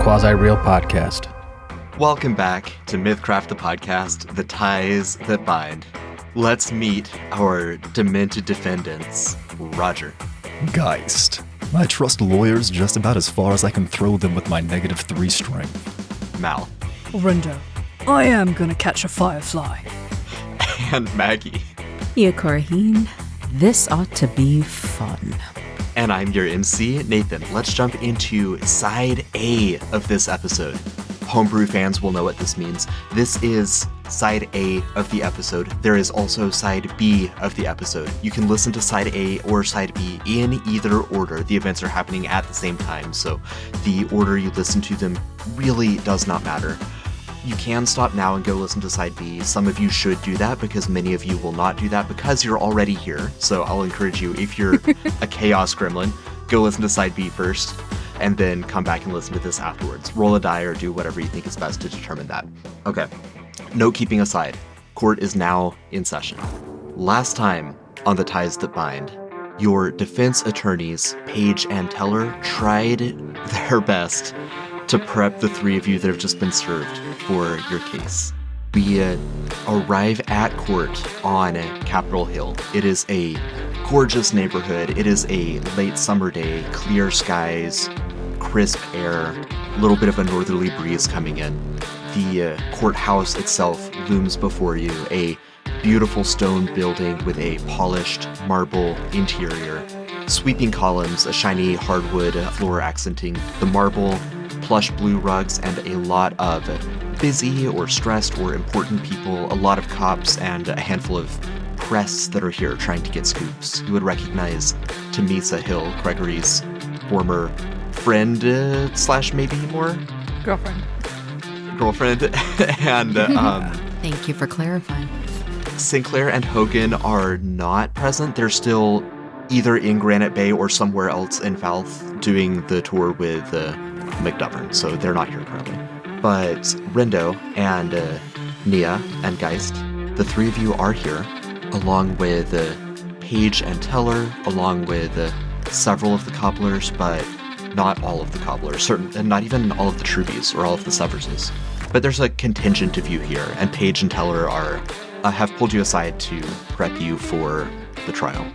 quasi-real podcast. Welcome back to Mythcraft the podcast, The Ties That Bind. Let's meet our demented defendants. Roger. Geist. I trust lawyers just about as far as I can throw them with my -3 strength. Mal. Rindo. I am gonna catch a firefly. And Maggie. E40. This ought to be fun. And I'm your MC, Nathan. Let's jump into Side A of this episode. Homebrew fans will know what this means. This is Side A of the episode. There is also Side B of the episode. You can listen to Side A or Side B in either order. The events are happening at the same time, so the order you listen to them really does not matter. You can stop now and go listen to Side B. Some of you should do that because many of you will not do that because you're already here. So I'll encourage you, if you're a Chaos Gremlin, go listen to Side B first and then come back and listen to this afterwards. Roll a die or do whatever you think is best to determine that. Okay, note keeping aside, court is now in session. Last time on The Ties That Bind, your defense attorneys, Paige and Teller, tried their best to prep the three of you that have just been served for your case. We arrive at court on Capitol Hill. It is a gorgeous neighborhood. It is a late summer day, clear skies, crisp air, a little bit of a northerly breeze coming in. The courthouse itself looms before you, a beautiful stone building with a polished marble interior, sweeping columns, a shiny hardwood floor accenting the marble, plush blue rugs, and a lot of busy or stressed or important people, a lot of cops, and a handful of press that are here trying to get scoops. You would recognize Tamisa Hill, Gregory's former friend slash maybe more? Girlfriend. And Thank you for clarifying. Sinclair and Hogan are not present. They're still either in Granite Bay or somewhere else in Falth doing the tour with McDovern, so they're not here currently. But Rindo and Nia and Geist, the three of you are here, along with Paige and Teller, along with several of the cobblers, but not all of the cobblers, and not even all of the Trubies or all of the Severses. But there's a contingent of you here, and Paige and Teller have pulled you aside to prep you for the trial.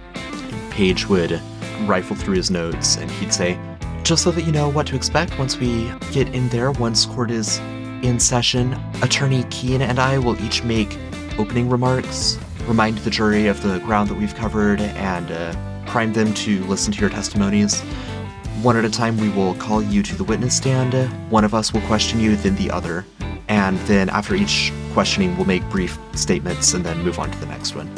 Paige would rifle through his notes, and he'd say, just so that you know what to expect once we get in there, once court is in session, Attorney Keen and I will each make opening remarks, remind the jury of the ground that we've covered, and prime them to listen to your testimonies. One at a time, we will call you to the witness stand. One of us will question you, then the other. And then after each questioning, we'll make brief statements and then move on to the next one.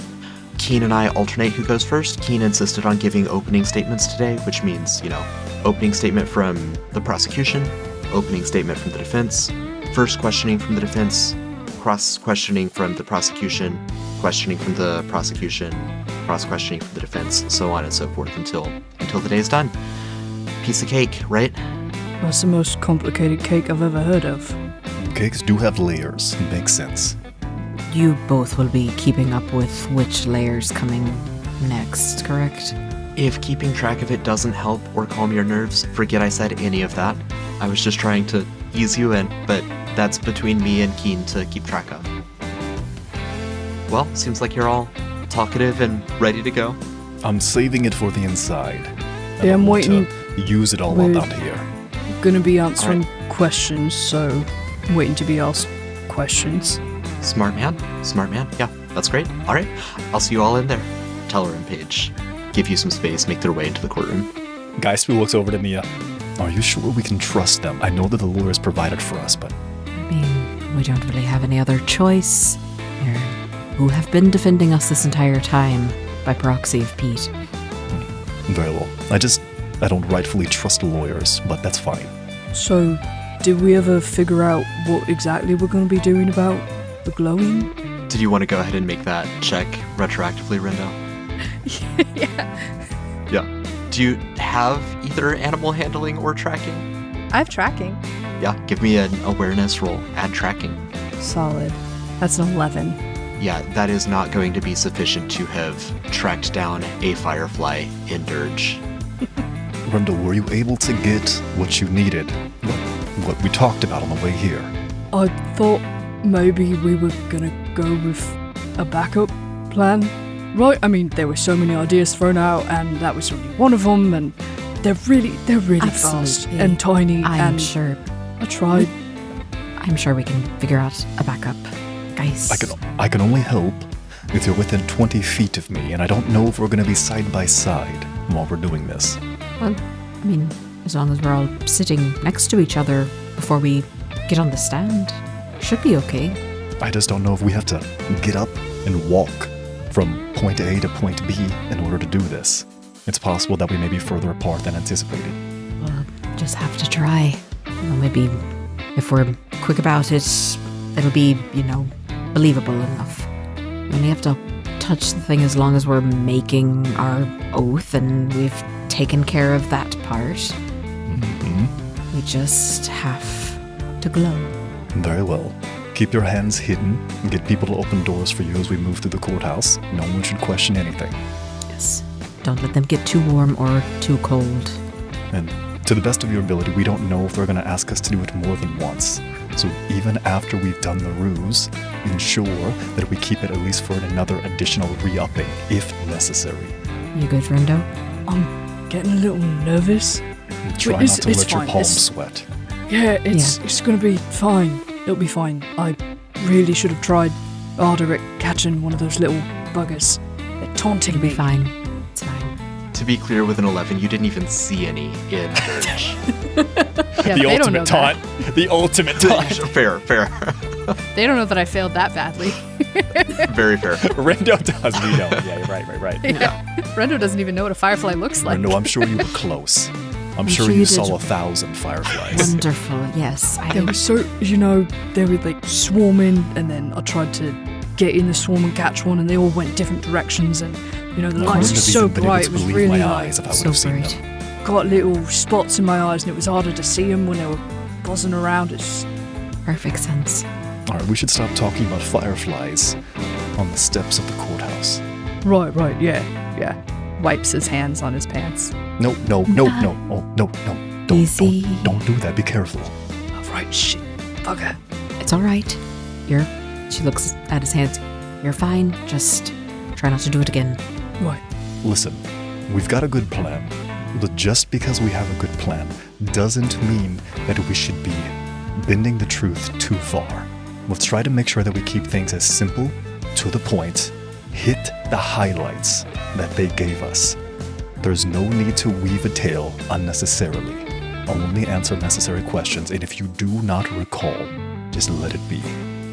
Keen and I alternate who goes first. Keen insisted on giving opening statements today, which means, opening statement from the prosecution, opening statement from the defense, first questioning from the defense, cross-questioning from the prosecution, questioning from the prosecution, cross-questioning from the defense, so on and so forth until the day's done. Piece of cake, right? That's the most complicated cake I've ever heard of. Cakes do have layers. It makes sense. You both will be keeping up with which layer's coming next, correct? If keeping track of it doesn't help or calm your nerves, forget I said any of that. I was just trying to ease you in, but that's between me and Keen to keep track of. Well, seems like you're all talkative and ready to go. I'm saving it for the inside. Yeah, I'm waiting. To use it all while out here. Gonna be answering questions, so I'm waiting to be asked questions. Smart man. Yeah, that's great. All right, I'll see you all in there. Teller and Paige give you some space, make their way into the courtroom. Geist looks over to Mia. Are you sure we can trust them? I know that the lawyers provided for us, but... I mean, we don't really have any other choice. Who have been defending us this entire time by proxy of Pete. Very well. I don't rightfully trust lawyers, but that's fine. So, did we ever figure out what exactly we're going to be doing about the glowing? Did you want to go ahead and make that check retroactively, Rindo? Yeah. Do you have either animal handling or tracking? I have tracking. Yeah, give me an awareness roll. Add tracking. Solid. That's an 11. Yeah, that is not going to be sufficient to have tracked down a firefly in Dirge. Rindo, were you able to get what you needed? what we talked about on the way here. I thought maybe we were gonna go with a backup plan, right? I mean, there were so many ideas thrown out, and that was only one of them, and they're really fast Absolutely. and tiny, I'm and sure. I tried. I'm sure we can figure out a backup, guys. I can only help if you're within 20 feet of me, and I don't know if we're going to be side by side while we're doing this. Well, I mean, as long as we're all sitting next to each other before we get on the stand, should be okay. I just don't know if we have to get up and walk from point A to point B in order to do this. It's possible that we may be further apart than anticipated. We'll just have to try. Well, maybe if we're quick about it, it'll be, believable enough. We only have to touch the thing as long as we're making our oath and we've taken care of that part. Mm-hmm. We just have to glow. Very well. Keep your hands hidden and get people to open doors for you as we move through the courthouse. No one should question anything. Yes. Don't let them get too warm or too cold. And to the best of your ability, we don't know if they're going to ask us to do it more than once. So even after we've done the ruse, ensure that we keep it at least for another additional re-upping, if necessary. You good, Rendo? I'm getting a little nervous. And try Wait, not to it's let your fine. palms sweat. Yeah, it's gonna be fine. It'll be fine. I really should have tried harder at catching one of those little buggers. They're taunting It'll be me. fine. It's fine. To be clear, with an 11, you didn't even see any in church. Yeah, The they don't know ultimate taunt. The ultimate taunt. Fair. They don't know that I failed that badly. Very fair. Rendo does. We know. Yeah, you're right. Yeah. Rendo doesn't even know what a firefly looks like. Rendo, I'm sure you were close. I'm sure sure you you saw did. 1,000 fireflies. Wonderful. Yes. They were so, they were like swarming, and then I tried to get in the swarm and catch one, and they all went different directions, and the I lights wouldn't were have so even been able bright. to It was believe really my like, eyes if I would so have seen bright. them. got little spots in my eyes, and it was harder to see them when they were buzzing around. It's Perfect sense. All right, we should stop talking about fireflies on the steps of the courthouse. right, yeah. Wipes his hands on his pants. No. Oh, no. Easy. Don't do that. Be careful. Oh, right, shit, bugger. It's all right. She looks at his hands. You're fine. Just try not to do it again. Right. Listen, we've got a good plan, but just because we have a good plan doesn't mean that we should be bending the truth too far. Let's try to make sure that we keep things as simple, to the point, hit the highlights that they gave us. There's no need to weave a tale unnecessarily. Only answer necessary questions, and if you do not recall, just let it be.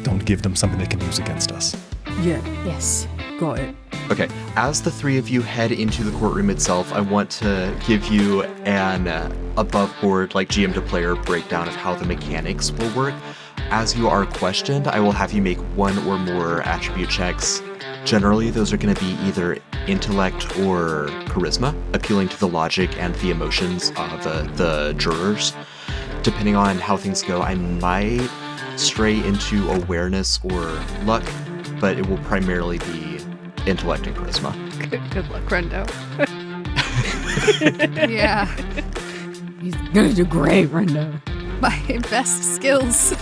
Don't give them something they can use against us. Yeah, Yes. got it. Okay, as the three of you head into the courtroom itself, I want to give you an above-board, like GM to player breakdown of how the mechanics will work. As you are questioned, I will have you make one or more attribute checks. Generally, those are going to be either intellect or charisma, appealing to the logic and the emotions of the jurors. Depending on how things go, I might stray into awareness or luck, but it will primarily be intellect and charisma. Good luck, Rendo. Yeah, He's gonna do great, Rendo. my best skills.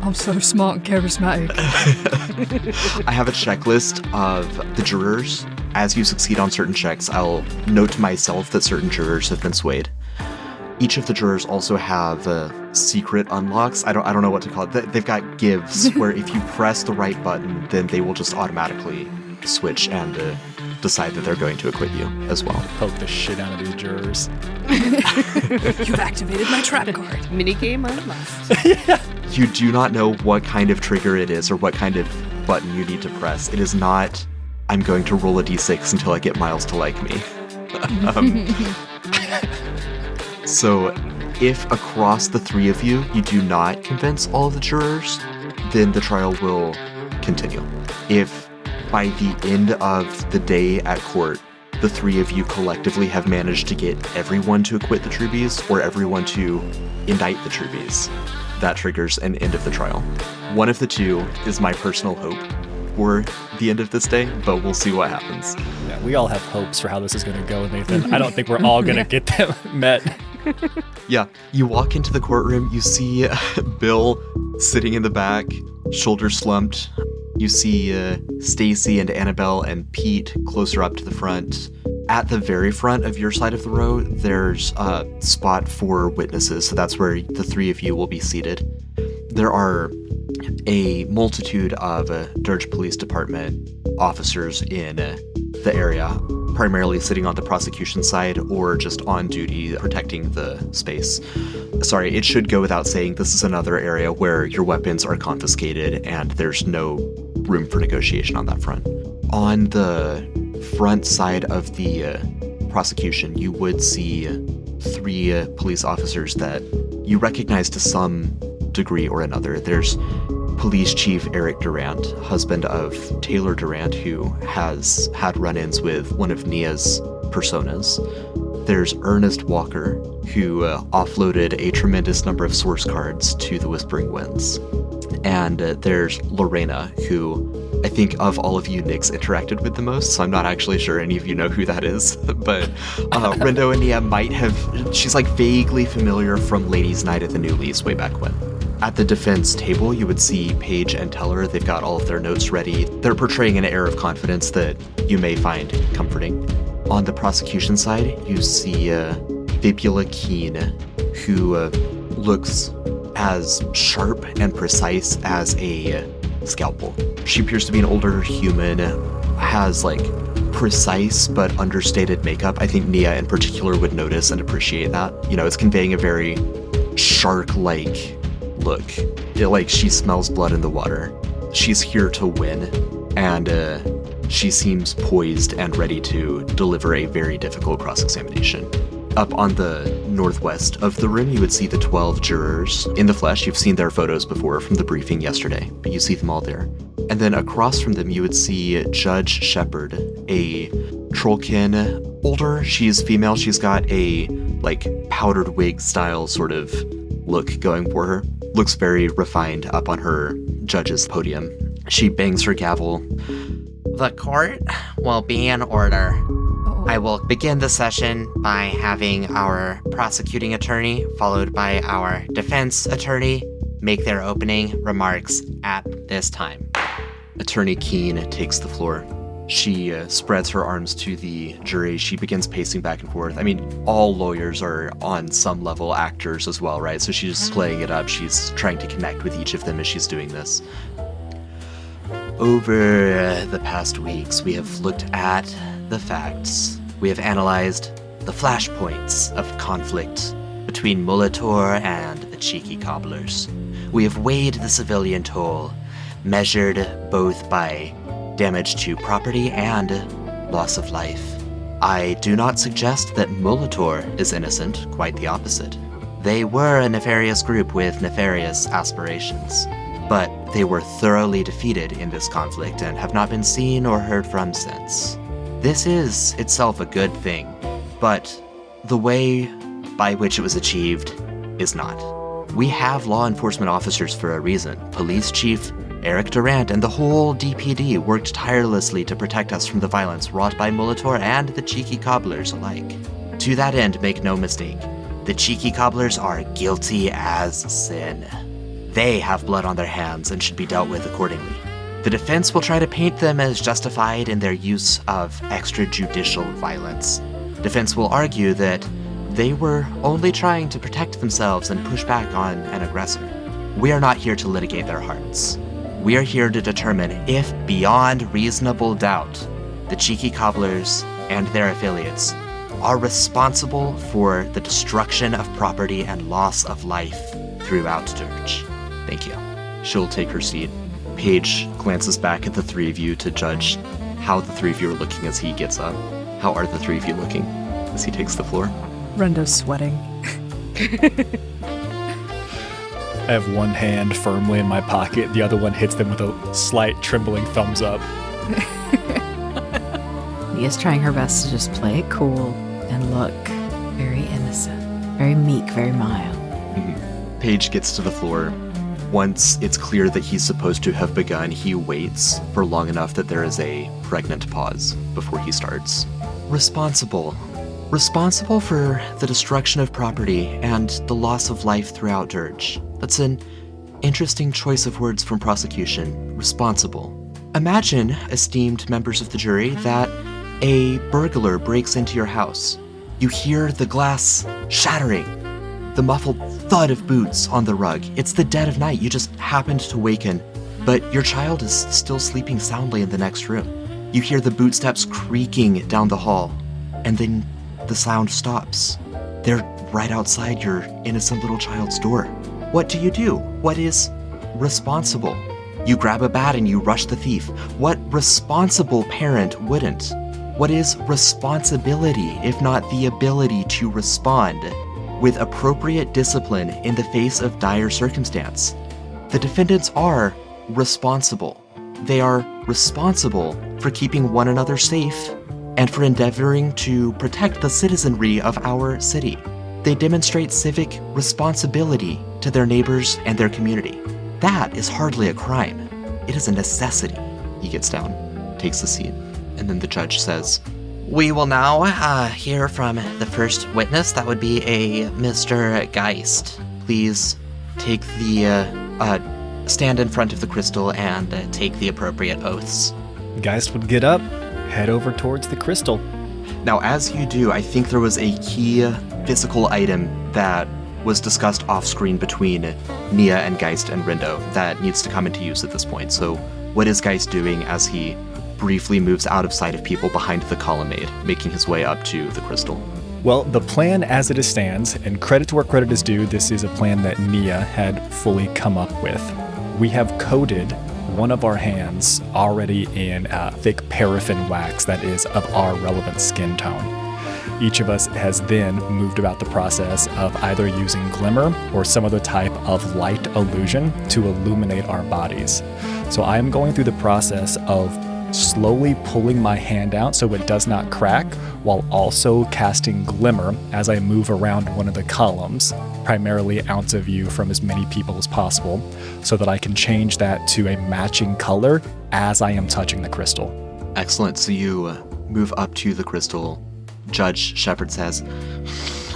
I'm so smart and charismatic. I have a checklist of the jurors. As you succeed on certain checks, I'll note to myself that certain jurors have been swayed. Each of the jurors also have secret unlocks. I don't know what to call it. They've got gives where if you press the right button, then they will just automatically switch and decide that they're going to acquit you as well. Poke the shit out of these jurors. You've activated my trap card. Minigame unlocked. You do not know what kind of trigger it is or what kind of button you need to press. It is not, I'm going to roll a d6 until I get Miles to like me. So if across the three of you, you do not convince all of the jurors, then the trial will continue. If by the end of the day at court, the three of you collectively have managed to get everyone to acquit the Trubies or everyone to indict the Trubies, that triggers an end of the trial. One of the two is my personal hope for the end of this day, but we'll see what happens. Yeah, we all have hopes for how this is going to go, Nathan. I don't think we're all going to get them met. Yeah, you walk into the courtroom, you see Bill sitting in the back, shoulders slumped. You see Stacy and Annabelle and Pete closer up to the front. At the very front of your side of the row, there's a spot for witnesses, so that's where the three of you will be seated. There are a multitude of Dirge Police Department officers in the area, primarily sitting on the prosecution side or just on duty protecting the space. Sorry, it should go without saying, this is another area where your weapons are confiscated and there's no room for negotiation on that front. On the front side of the prosecution, you would see three police officers that you recognize to some degree or another. There's Police Chief Eric Durant, husband of Taylor Durant, who has had run-ins with one of Nia's personas. There's Ernest Walker, who offloaded a tremendous number of source cards to the Whispering Winds. And there's Lorena, who I think of all of you, Nyx interacted with the most, so I'm not actually sure any of you know who that is. But Rendo and Nia might have... She's like vaguely familiar from Ladies' Night at the New Lease way back when. At the defense table, you would see Paige and Teller. They've got all of their notes ready. They're portraying an air of confidence that you may find comforting. On the prosecution side, you see Vipula Keene, who looks as sharp and precise as a scalpel. She appears to be an older human, has like precise but understated makeup. I think Nia in particular would notice and appreciate that. You know, it's conveying a very shark-like look. Like she smells blood in the water. She's here to win, and she seems poised and ready to deliver a very difficult cross-examination. Up on the northwest of the room, you would see the 12 jurors in the flesh. You've seen their photos before from the briefing yesterday, but you see them all there. And then across from them, you would see Judge Shepard, a Trollkin, older. She's female. She's got a like powdered wig style sort of look going for her. Looks very refined up on her judge's podium. She bangs her gavel. The court will be in order. I will begin the session by having our prosecuting attorney, followed by our defense attorney, make their opening remarks at this time. Attorney Keene takes the floor. She spreads her arms to the jury. She begins pacing back and forth. I mean, all lawyers are on some level actors as well, right? So she's playing it up. She's trying to connect with each of them as she's doing this. Over the past weeks, we have looked at the facts. We have analyzed the flashpoints of conflict between Molitor and the cheeky cobblers. We have weighed the civilian toll, measured both by damage to property and loss of life. I do not suggest that Molitor is innocent, quite the opposite. They were a nefarious group with nefarious aspirations, but they were thoroughly defeated in this conflict and have not been seen or heard from since. This is itself a good thing, but the way by which it was achieved is not. We have law enforcement officers for a reason. Police Chief Eric Durant and the whole DPD worked tirelessly to protect us from the violence wrought by Molitor and the cheeky cobblers alike. To that end, make no mistake, the cheeky cobblers are guilty as sin. They have blood on their hands and should be dealt with accordingly. The defense will try to paint them as justified in their use of extrajudicial violence. Defense will argue that they were only trying to protect themselves and push back on an aggressor. We are not here to litigate their hearts. We are here to determine if, beyond reasonable doubt, the cheeky cobblers and their affiliates are responsible for the destruction of property and loss of life throughout Dirge. Thank you. She'll take her seat. Paige glances back at the three of you to judge how the three of you are looking as he gets up. How are the three of you looking as he takes the floor? Rendo's sweating. I have one hand firmly in my pocket, the other one hits them with a slight trembling thumbs up. Nia's trying her best to just play it cool and look very innocent, very meek, very mild. Mm-hmm. Paige gets to the floor. Once it's clear that he's supposed to have begun, he waits for long enough that there is a pregnant pause before he starts. Responsible. responsible for the destruction of property and the loss of life throughout Dirge. That's an interesting choice of words from prosecution. Responsible. Imagine, esteemed members of the jury, that a burglar breaks into your house. You hear the glass shattering, the muffled thud of boots on the rug. It's the dead of night. You just happened to waken, but your child is still sleeping soundly in the next room. You hear the bootsteps creaking down the hall, and then the sound stops. They're right outside your innocent little child's door. What do you do? What is responsible? You grab a bat and you rush the thief. What responsible parent wouldn't? What is responsibility if not the ability to respond with appropriate discipline in the face of dire circumstance? The defendants are responsible. They are responsible for keeping one another safe and for endeavoring to protect the citizenry of our city. They demonstrate civic responsibility to their neighbors and their community. That is hardly a crime. It is a necessity. He gets down, takes the seat, and then the judge says, We will now hear from the first witness. That would be a Mr. Geist. please take the, stand in front of the crystal and take the appropriate oaths. Geist would get up, head over towards the crystal. Now, as you do, I think there was a key physical item that was discussed off-screen between Nia and Geist and Rindo that needs to come into use at this point. So what is Geist doing as he briefly moves out of sight of people behind the colonnade, making his way up to the crystal? Well, the plan as it stands, and credit to where credit is due, this is a plan that Nia had fully come up with. We have coated one of our hands already in thick paraffin wax that is of our relevant skin tone. Each of us has then moved about the process of either using glimmer or some other type of light illusion to illuminate our bodies. So I am going through the process of slowly pulling my hand out so it does not crack, while also casting glimmer as I move around one of the columns, primarily ounce of view from as many people as possible, so that I can change that to a matching color as I am touching the crystal. Excellent. So you move up to the crystal. Judge Shepard says,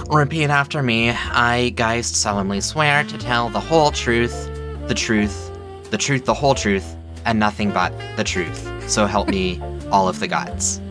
Repeat after me. I, Geist, solemnly swear to tell the whole truth, the truth, the truth, the whole truth, and nothing but the truth. So help me, all of the gods.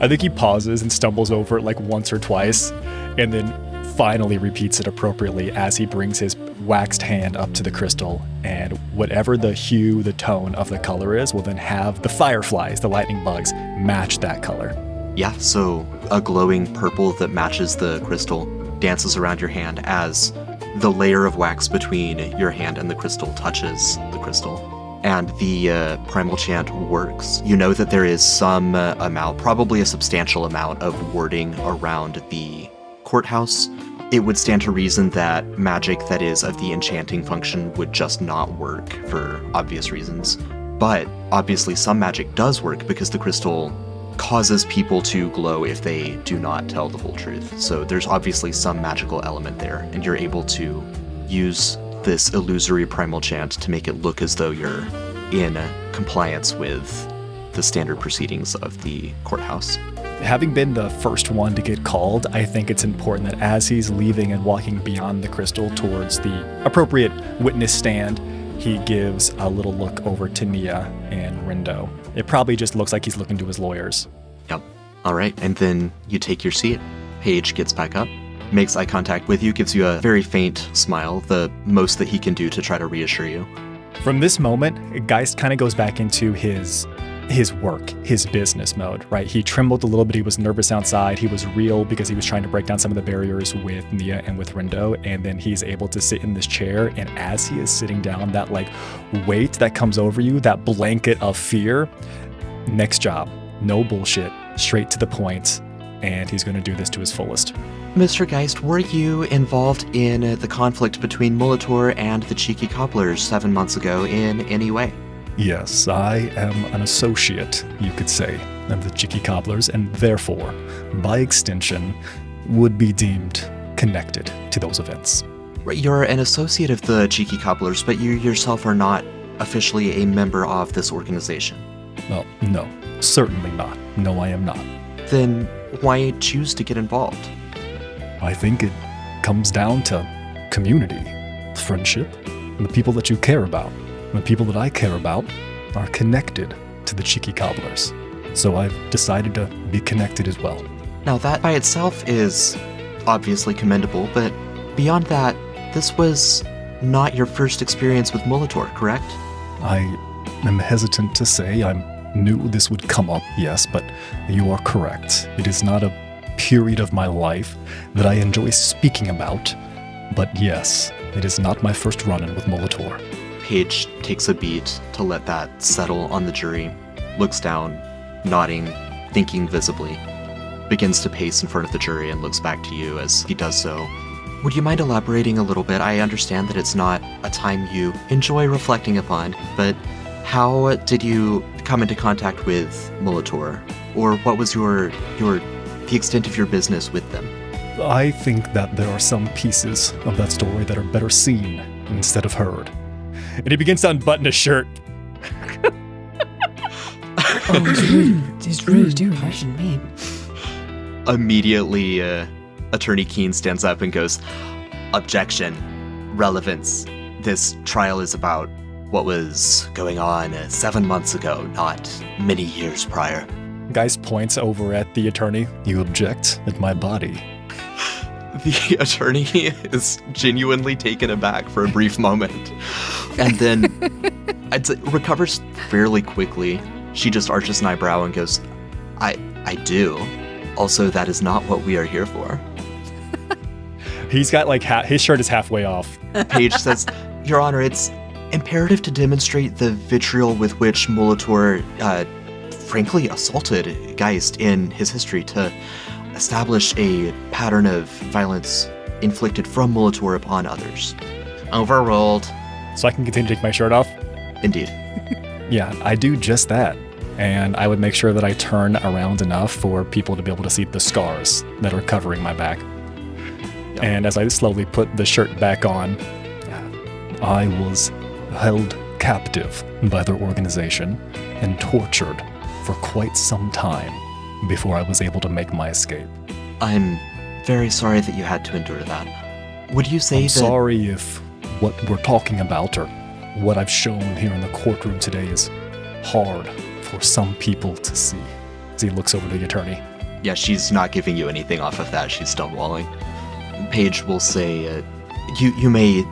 I think he pauses and stumbles over it like once or twice, and then finally repeats it appropriately as he brings his waxed hand up to the crystal, and whatever the hue, the tone of the color is, will then have the fireflies, the lightning bugs, match that color. yeah, so a glowing purple that matches the crystal dances around your hand as the layer of wax between your hand and the crystal touches the crystal. And the primal chant works. You know that there is some amount, probably a substantial amount of warding around the courthouse. It would stand to reason that magic that is of the enchanting function would just not work for obvious reasons. But obviously some magic does work because the crystal causes people to glow if they do not tell the whole truth. So there's obviously some magical element there, and you're able to use this illusory primal chant to make it look as though you're in compliance with the standard proceedings of the courthouse. Having been the first one to get called, I think it's important that as he's leaving and walking beyond the crystal towards the appropriate witness stand, he gives a little look over to Nia and Rindo. It probably just looks like he's looking to his lawyers. Yep. All right, and then you take your seat. Paige gets back up, makes eye contact with you, gives you a very faint smile, the most that he can do to try to reassure you. From this moment, Geist kind of goes back into his work, his business mode, right? He trembled a little bit. He was nervous outside. He was real because he was trying to break down some of the barriers with Nia and with Rindo. And then he's able to sit in this chair. And as he is sitting down, that like weight that comes over you, that blanket of fear, next job, no bullshit, straight to the point. And he's going to do this to his fullest. Mr. Geist, were you involved in the conflict between Molitor and the Cheeky Cobblers 7 months ago in any way? Yes, I am an associate, you could say, of the Cheeky Cobblers, and therefore, by extension, would be deemed connected to those events. You're an associate of the Cheeky Cobblers, but you yourself are not officially a member of this organization. Well, no, certainly not. No, I am not. Then why choose to get involved? I think it comes down to community, friendship, and the people that you care about. The people that I care about are connected to the Cheeky Cobblers. So I've decided to be connected as well. Now that by itself is obviously commendable, but beyond that, this was not your first experience with Molitor, correct? I am hesitant to say. I knew this would come up, yes, but you are correct. It is not a period of my life that I enjoy speaking about, but yes, it is not my first run-in with Molitor. Paige takes a beat to let that settle on the jury, looks down, nodding, thinking visibly, begins to pace in front of the jury and looks back to you as he does so. Would you mind elaborating a little bit? I understand that it's not a time you enjoy reflecting upon, but how did you come into contact with Molitor? Or what was the extent of your business with them? I think that there are some pieces of that story that are better seen instead of heard. And he begins to unbutton his shirt. He's really doing Russian me. Immediately, Attorney Keene stands up and goes, "Objection. Relevance. This trial is about what was going on 7 months ago, not many years prior." Geist points over at the attorney. You object at my body. The attorney is genuinely taken aback for a brief moment, and then I'd say recovers fairly quickly. She just arches an eyebrow and goes, I do. Also, that is not what we are here for." He's got like his shirt is halfway off. Paige says, "Your Honor, it's imperative to demonstrate the vitriol with which Molitor, frankly assaulted Geist in his history to establish a pattern of violence inflicted from Molitor upon others." Overruled. So I can continue to take my shirt off? Indeed. Yeah, I do just that. And I would make sure that I turn around enough for people to be able to see the scars that are covering my back. Yep. And as I slowly put the shirt back on, I was held captive by their organization and tortured for quite some time before I was able to make my escape. I'm very sorry that you had to endure that. Would you say I'm that... sorry if what we're talking about or what I've shown here in the courtroom today is hard for some people to see. As he looks over to the attorney. Yeah, she's not giving you anything off of that. She's stonewalling. Paige will say, you may...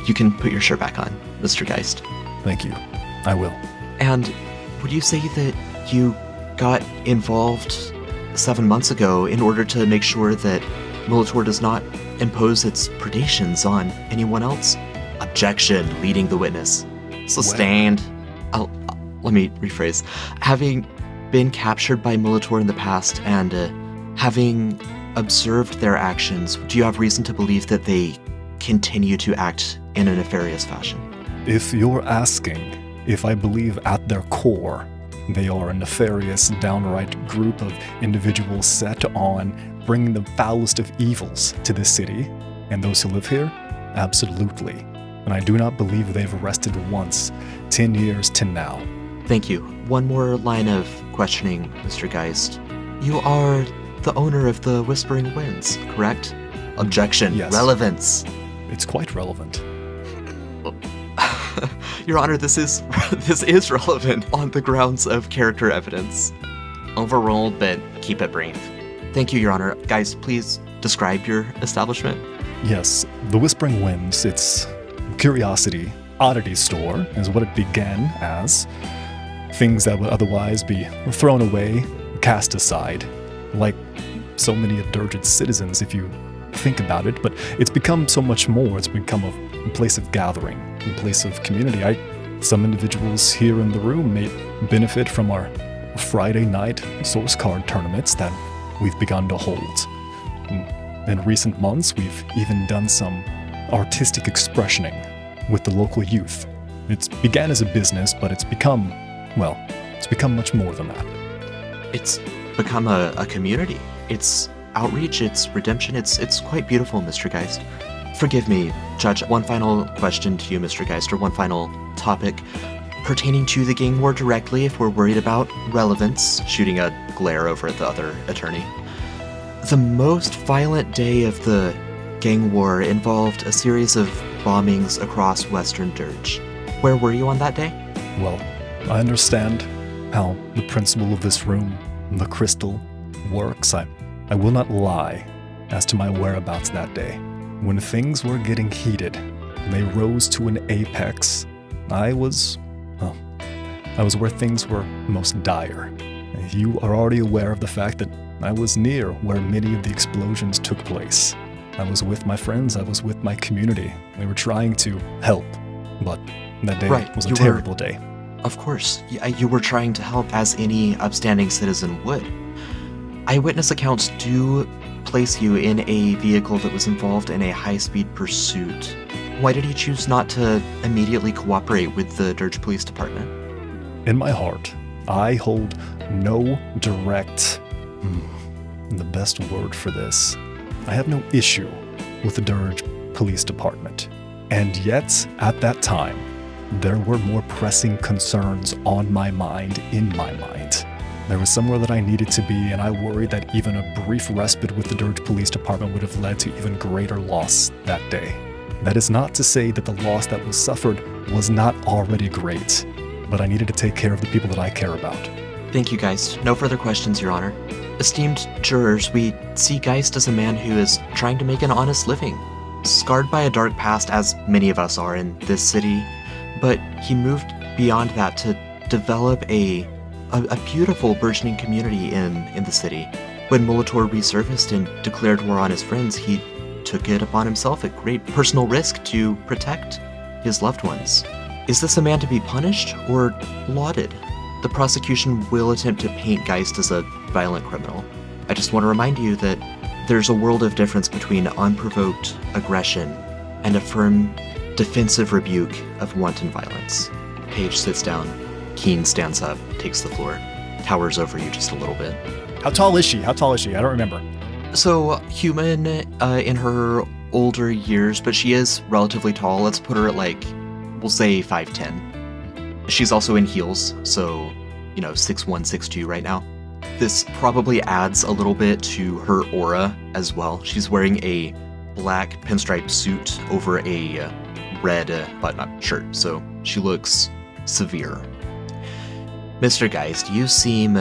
you can put your shirt back on, Mr. Geist. Thank you. I will. And would you say that you got involved 7 months ago in order to make sure that Molitor does not impose its predations on anyone else? Objection, leading the witness. Sustained. Let me rephrase. Having been captured by Molitor in the past and having observed their actions, do you have reason to believe that they continue to act in a nefarious fashion? If you're asking if I believe at their core they are a nefarious, downright group of individuals set on bringing the foulest of evils to this city and those who live here, absolutely. And I do not believe they've arrested once, 10 years to now. Thank you. One more line of questioning, Mr. Geist. You are the owner of the Whispering Winds, correct? Objection. Yes. Relevance. It's quite relevant. Your Honor, this is relevant on the grounds of character evidence. Overruled, but keep it brief. Thank you, Your Honor. Guys, please describe your establishment. Yes, the Whispering Winds, it's curiosity, oddity store is what it began as. Things that would otherwise be thrown away, cast aside, like so many indulgent citizens if you think about it, but it's become so much more. It's become a place of gathering, a place of community. Some individuals here in the room may benefit from our Friday night source card tournaments that we've begun to hold. In recent months, we've even done some artistic expressioning with the local youth. It began as a business, but it's become much more than that. It's become a community. It's outreach, it's redemption, it's quite beautiful, Mr. Geist. Forgive me, Judge, one final question to you, Mr. Geist, or one final topic pertaining to the gang war directly, if we're worried about relevance, shooting a glare over at the other attorney. The most violent day of the gang war involved a series of bombings across Western Dirge. Where were you on that day? Well, I understand how the principle of this room, the crystal, works. I will not lie as to my whereabouts that day. When things were getting heated, they rose to an apex. I was where things were most dire. You are already aware of the fact that I was near where many of the explosions took place. I was with my friends, I was with my community. We were trying to help, but that day was a terrible day. Of course, you were trying to help as any upstanding citizen would. Eyewitness accounts do place you in a vehicle that was involved in a high-speed pursuit. Why did you choose not to immediately cooperate with the Dirge Police Department? In my heart, I hold no direct... the best word for this. I have no issue with the Dirge Police Department. And yet, at that time, there were more pressing concerns on my mind, in my mind. There was somewhere that I needed to be, and I worried that even a brief respite with the Dirge Police Department would have led to even greater loss that day. That is not to say that the loss that was suffered was not already great, but I needed to take care of the people that I care about. Thank you, Geist. No further questions, Your Honor. Esteemed jurors, we see Geist as a man who is trying to make an honest living. Scarred by a dark past, as many of us are in this city, but he moved beyond that to develop a beautiful burgeoning community in the city. When Molitor resurfaced and declared war on his friends, he took it upon himself at great personal risk to protect his loved ones. Is this a man to be punished or lauded? The prosecution will attempt to paint Geist as a violent criminal. I just want to remind you that there's a world of difference between unprovoked aggression and a firm, defensive rebuke of wanton violence. Paige sits down. Keen stands up, takes the floor, towers over you just a little bit. How tall is she? I don't remember. So, human in her older years, but she is relatively tall. Let's put her at we'll say 5'10". She's also in heels, so, 6'1", 6'2" right now. This probably adds a little bit to her aura as well. She's wearing a black pinstripe suit over a red button-up shirt, so she looks severe. Mr. Geist, you seem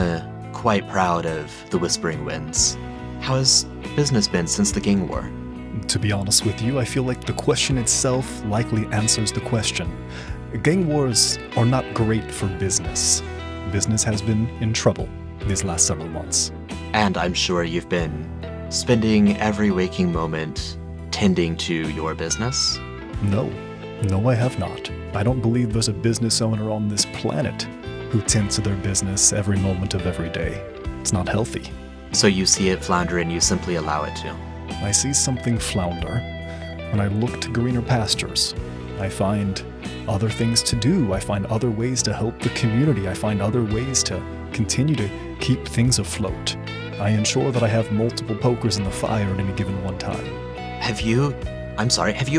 quite proud of the Whispering Winds. How has business been since the gang war? To be honest with you, I feel like the question itself likely answers the question. Gang wars are not great for business. Business has been in trouble these last several months. And I'm sure you've been spending every waking moment tending to your business? No, I have not. I don't believe there's a business owner on this planet who tends to their business every moment of every day. It's not healthy. So you see it flounder and you simply allow it to? I see something flounder, and I look to greener pastures. I find other things to do. I find other ways to help the community. I find other ways to continue to keep things afloat. I ensure that I have multiple pokers in the fire at any given one time. Have you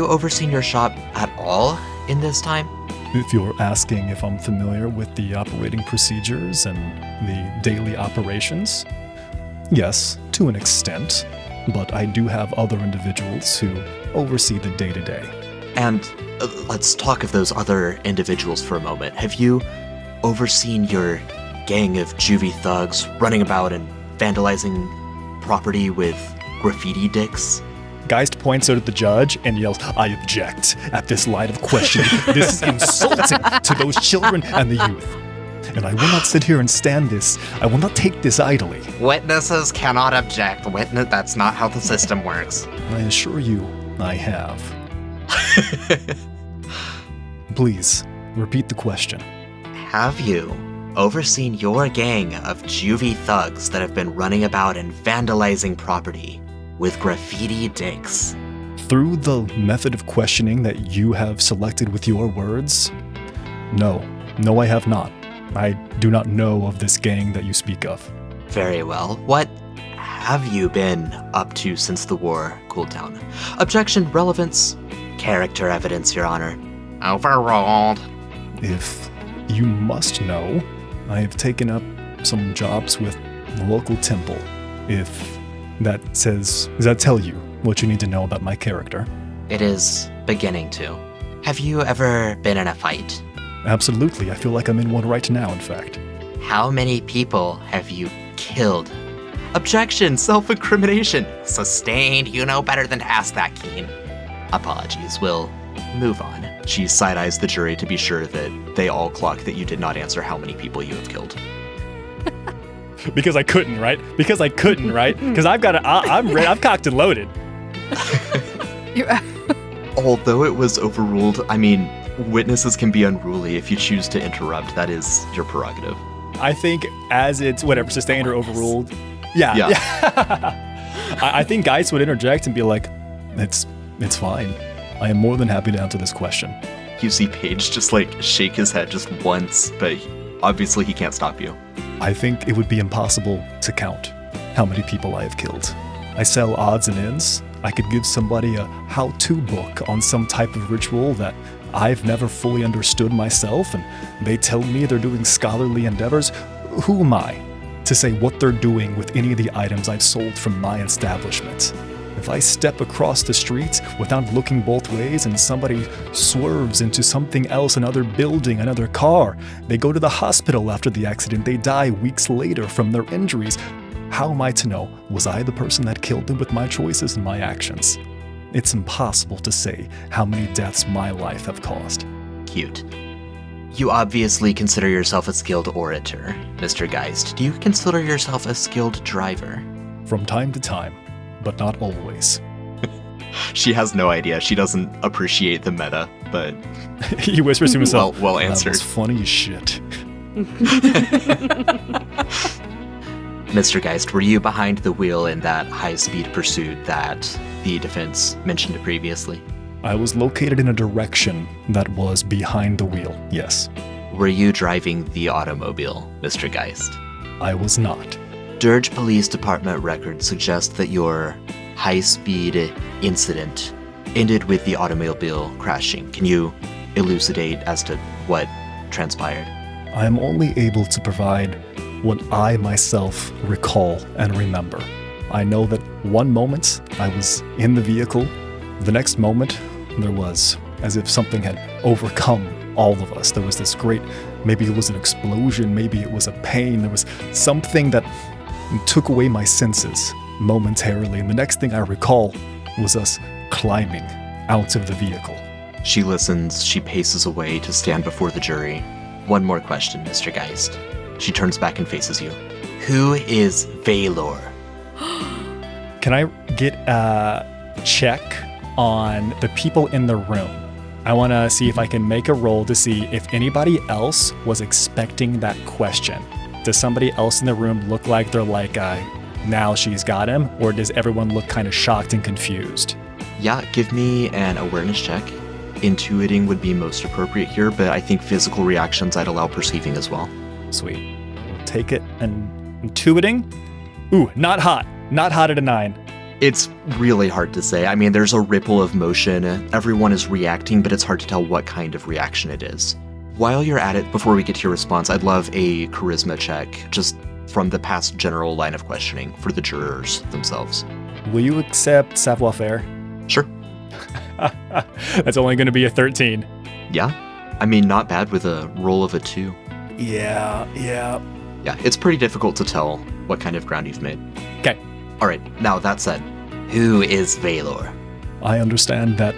overseen your shop at all in this time? If you're asking if I'm familiar with the operating procedures and the daily operations, yes, to an extent, but I do have other individuals who oversee the day-to-day. And let's talk of those other individuals for a moment. Have you overseen your gang of juvie thugs running about and vandalizing property with graffiti dicks? Geist points out at the judge and yells, "I object at this line of questioning. This is insulting to those children and the youth. And I will not sit here and stand this. I will not take this idly." Witnesses cannot object. That's not how the system works. I assure you, I have. Please, repeat the question. Have you overseen your gang of juvie thugs that have been running about and vandalizing property with graffiti dicks? Through the method of questioning that you have selected with your words, no, I have not. I do not know of this gang that you speak of. Very well. What have you been up to since the war cooled down? Objection, relevance, character evidence, Your Honor. Overruled. If you must know, I have taken up some jobs with the local temple, if that says, does that tell you what you need to know about my character? It is beginning to. Have you ever been in a fight? Absolutely. I feel like I'm in one right now, in fact. How many people have you killed? Objection, self-incrimination. Sustained, you know better than to ask that, Keen. Apologies, we'll move on. She side-eyes the jury to be sure that they all clock that you did not answer how many people you have killed. Because I couldn't, right? Because I've got I'm ready. I've cocked and loaded. Although it was overruled, I mean, witnesses can be unruly. If you choose to interrupt, that is your prerogative. I think as it's whatever, sustained or overruled. Yeah. I think Geist would interject and be like, it's fine. I am more than happy to answer this question. You see Paige just like shake his head just once, but obviously he can't stop you. I think it would be impossible to count how many people I have killed. I sell odds and ends. I could give somebody a how-to book on some type of ritual that I've never fully understood myself, and they tell me they're doing scholarly endeavors. Who am I to say what they're doing with any of the items I've sold from my establishment? If I step across the street without looking both ways and somebody swerves into something else, another building, another car, they go to the hospital after the accident, they die weeks later from their injuries, how am I to know, was I the person that killed them with my choices and my actions? It's impossible to say how many deaths my life have caused. Cute. You obviously consider yourself a skilled orator, Mr. Geist. Do you consider yourself a skilled driver? From time to time, but not always. She has no idea. She doesn't appreciate the meta, but... He whispers to himself, well answered. That was funny as shit. Mr. Geist, were you behind the wheel in that high-speed pursuit that the defense mentioned previously? I was located in a direction that was behind the wheel, yes. Were you driving the automobile, Mr. Geist? I was not. Dirge Police Department records suggest that your high-speed incident ended with the automobile crashing. Can you elucidate as to what transpired? I am only able to provide what I myself recall and remember. I know that one moment I was in the vehicle, the next moment there was as if something had overcome all of us. There was this great, maybe it was an explosion, maybe it was a pain, there was something that took away my senses momentarily, and the next thing I recall was us climbing out of the vehicle. She listens, she paces away to stand before the jury. One more question, Mr. Geist. She turns back and faces you. Who is Valor? Can I get a check on the people in the room? I want to see if I can make a roll to see if anybody else was expecting that question. Does somebody else in the room look like they're like, now she's got him? Or does everyone look kind of shocked and confused? Yeah, give me an awareness check. Intuiting would be most appropriate here, but I think physical reactions I'd allow perceiving as well. Sweet. We'll take it. And intuiting? Ooh, not hot. Not hot at a 9. It's really hard to say. I mean, there's a ripple of motion. Everyone is reacting, but it's hard to tell what kind of reaction it is. While you're at it, before we get to your response, I'd love a charisma check, just from the past general line of questioning for the jurors themselves. Will you accept savoir-faire? Sure. That's only going to be a 13. Yeah. I mean, not bad with a roll of a 2. Yeah. Yeah, it's pretty difficult to tell what kind of ground you've made. Okay. All right, now that said, who is Valor? I understand that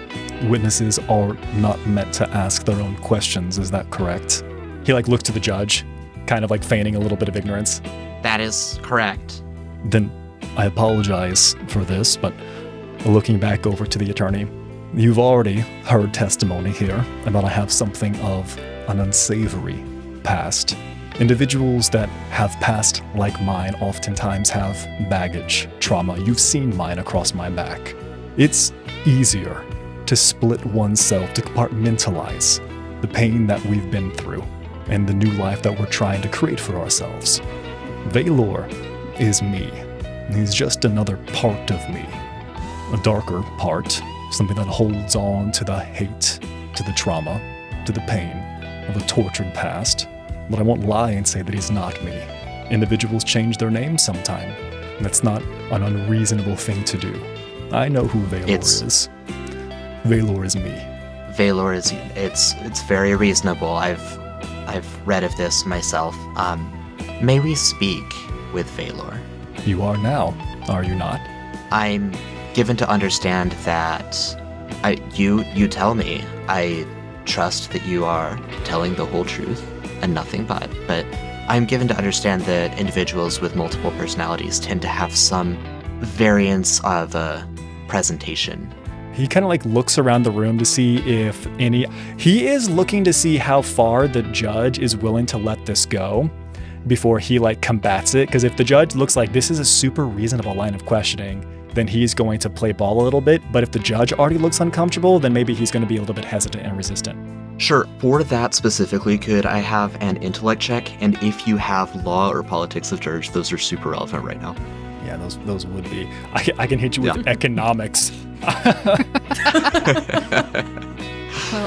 witnesses are not meant to ask their own questions. Is that correct? He looks to the judge, kind of feigning a little bit of ignorance. That is correct. Then I apologize for this, but looking back over to the attorney, you've already heard testimony here about I have something of an unsavory past. Individuals that have past like mine oftentimes have baggage, trauma. You've seen mine across my back. It's easier to split oneself, to compartmentalize the pain that we've been through and the new life that we're trying to create for ourselves. Valor is me. He's just another part of me. A darker part, something that holds on to the hate, to the trauma, to the pain of a tortured past. But I won't lie and say that he's not me. individuals change their names sometime. That's not an unreasonable thing to do. I know who Valor is. Valor is me. Valor is it's very reasonable. I've read of this myself. May we speak with Valor? You are now, are you not? I'm given to understand that you tell me. I trust that you are telling the whole truth and nothing but I'm given to understand that individuals with multiple personalities tend to have some variance of presentation. He kind of like looks around the room to see if he is looking to see how far the judge is willing to let this go before he like combats it. Because if the judge looks like this is a super reasonable line of questioning, then he's going to play ball a little bit. But if the judge already looks uncomfortable, then maybe he's going to be a little bit hesitant and resistant. Sure, for that specifically, could I have an intellect check? And if you have law or politics of church, those are super relevant right now. Yeah, those would be. I can hit you with economics. Well,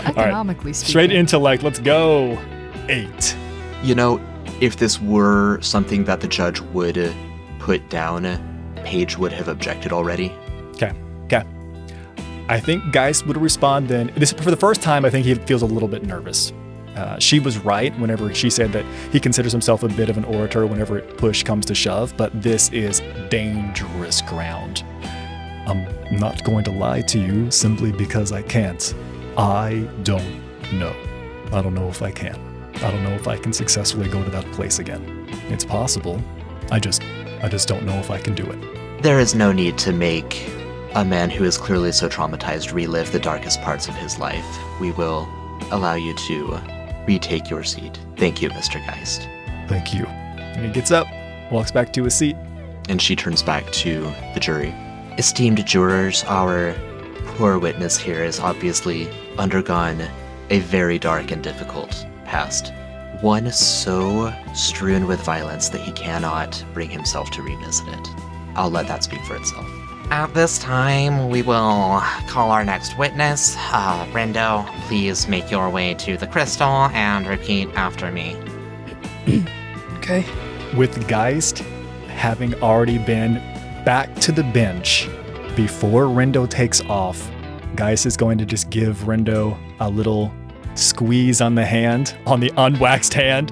economically speaking. Straight intellect, let's go. 8. You know, if this were something that the judge would put down, Paige would have objected already. Okay. I think Geist would respond then. This for the first time, I think he feels a little bit nervous. She was right whenever she said that he considers himself a bit of an orator whenever push comes to shove, but this is dangerous ground. I'm not going to lie to you simply because I can't. I don't know. I don't know if I can. I don't know if I can successfully go to that place again. It's possible. I just don't know if I can do it. There is no need to make a man who is clearly so traumatized relive the darkest parts of his life. We will allow you to retake your seat. Thank you, Mr. Geist. Thank you. And he gets up, walks back to his seat. And she turns back to the jury. Esteemed jurors, our poor witness here has obviously undergone a very dark and difficult past. One so strewn with violence that he cannot bring himself to revisit it. I'll let that speak for itself. At this time, we will call our next witness. Rendo, please make your way to the crystal and repeat after me. Okay. With Geist having already been back to the bench before Rendo takes off, Geist is going to just give Rendo a little squeeze on the hand, on the unwaxed hand,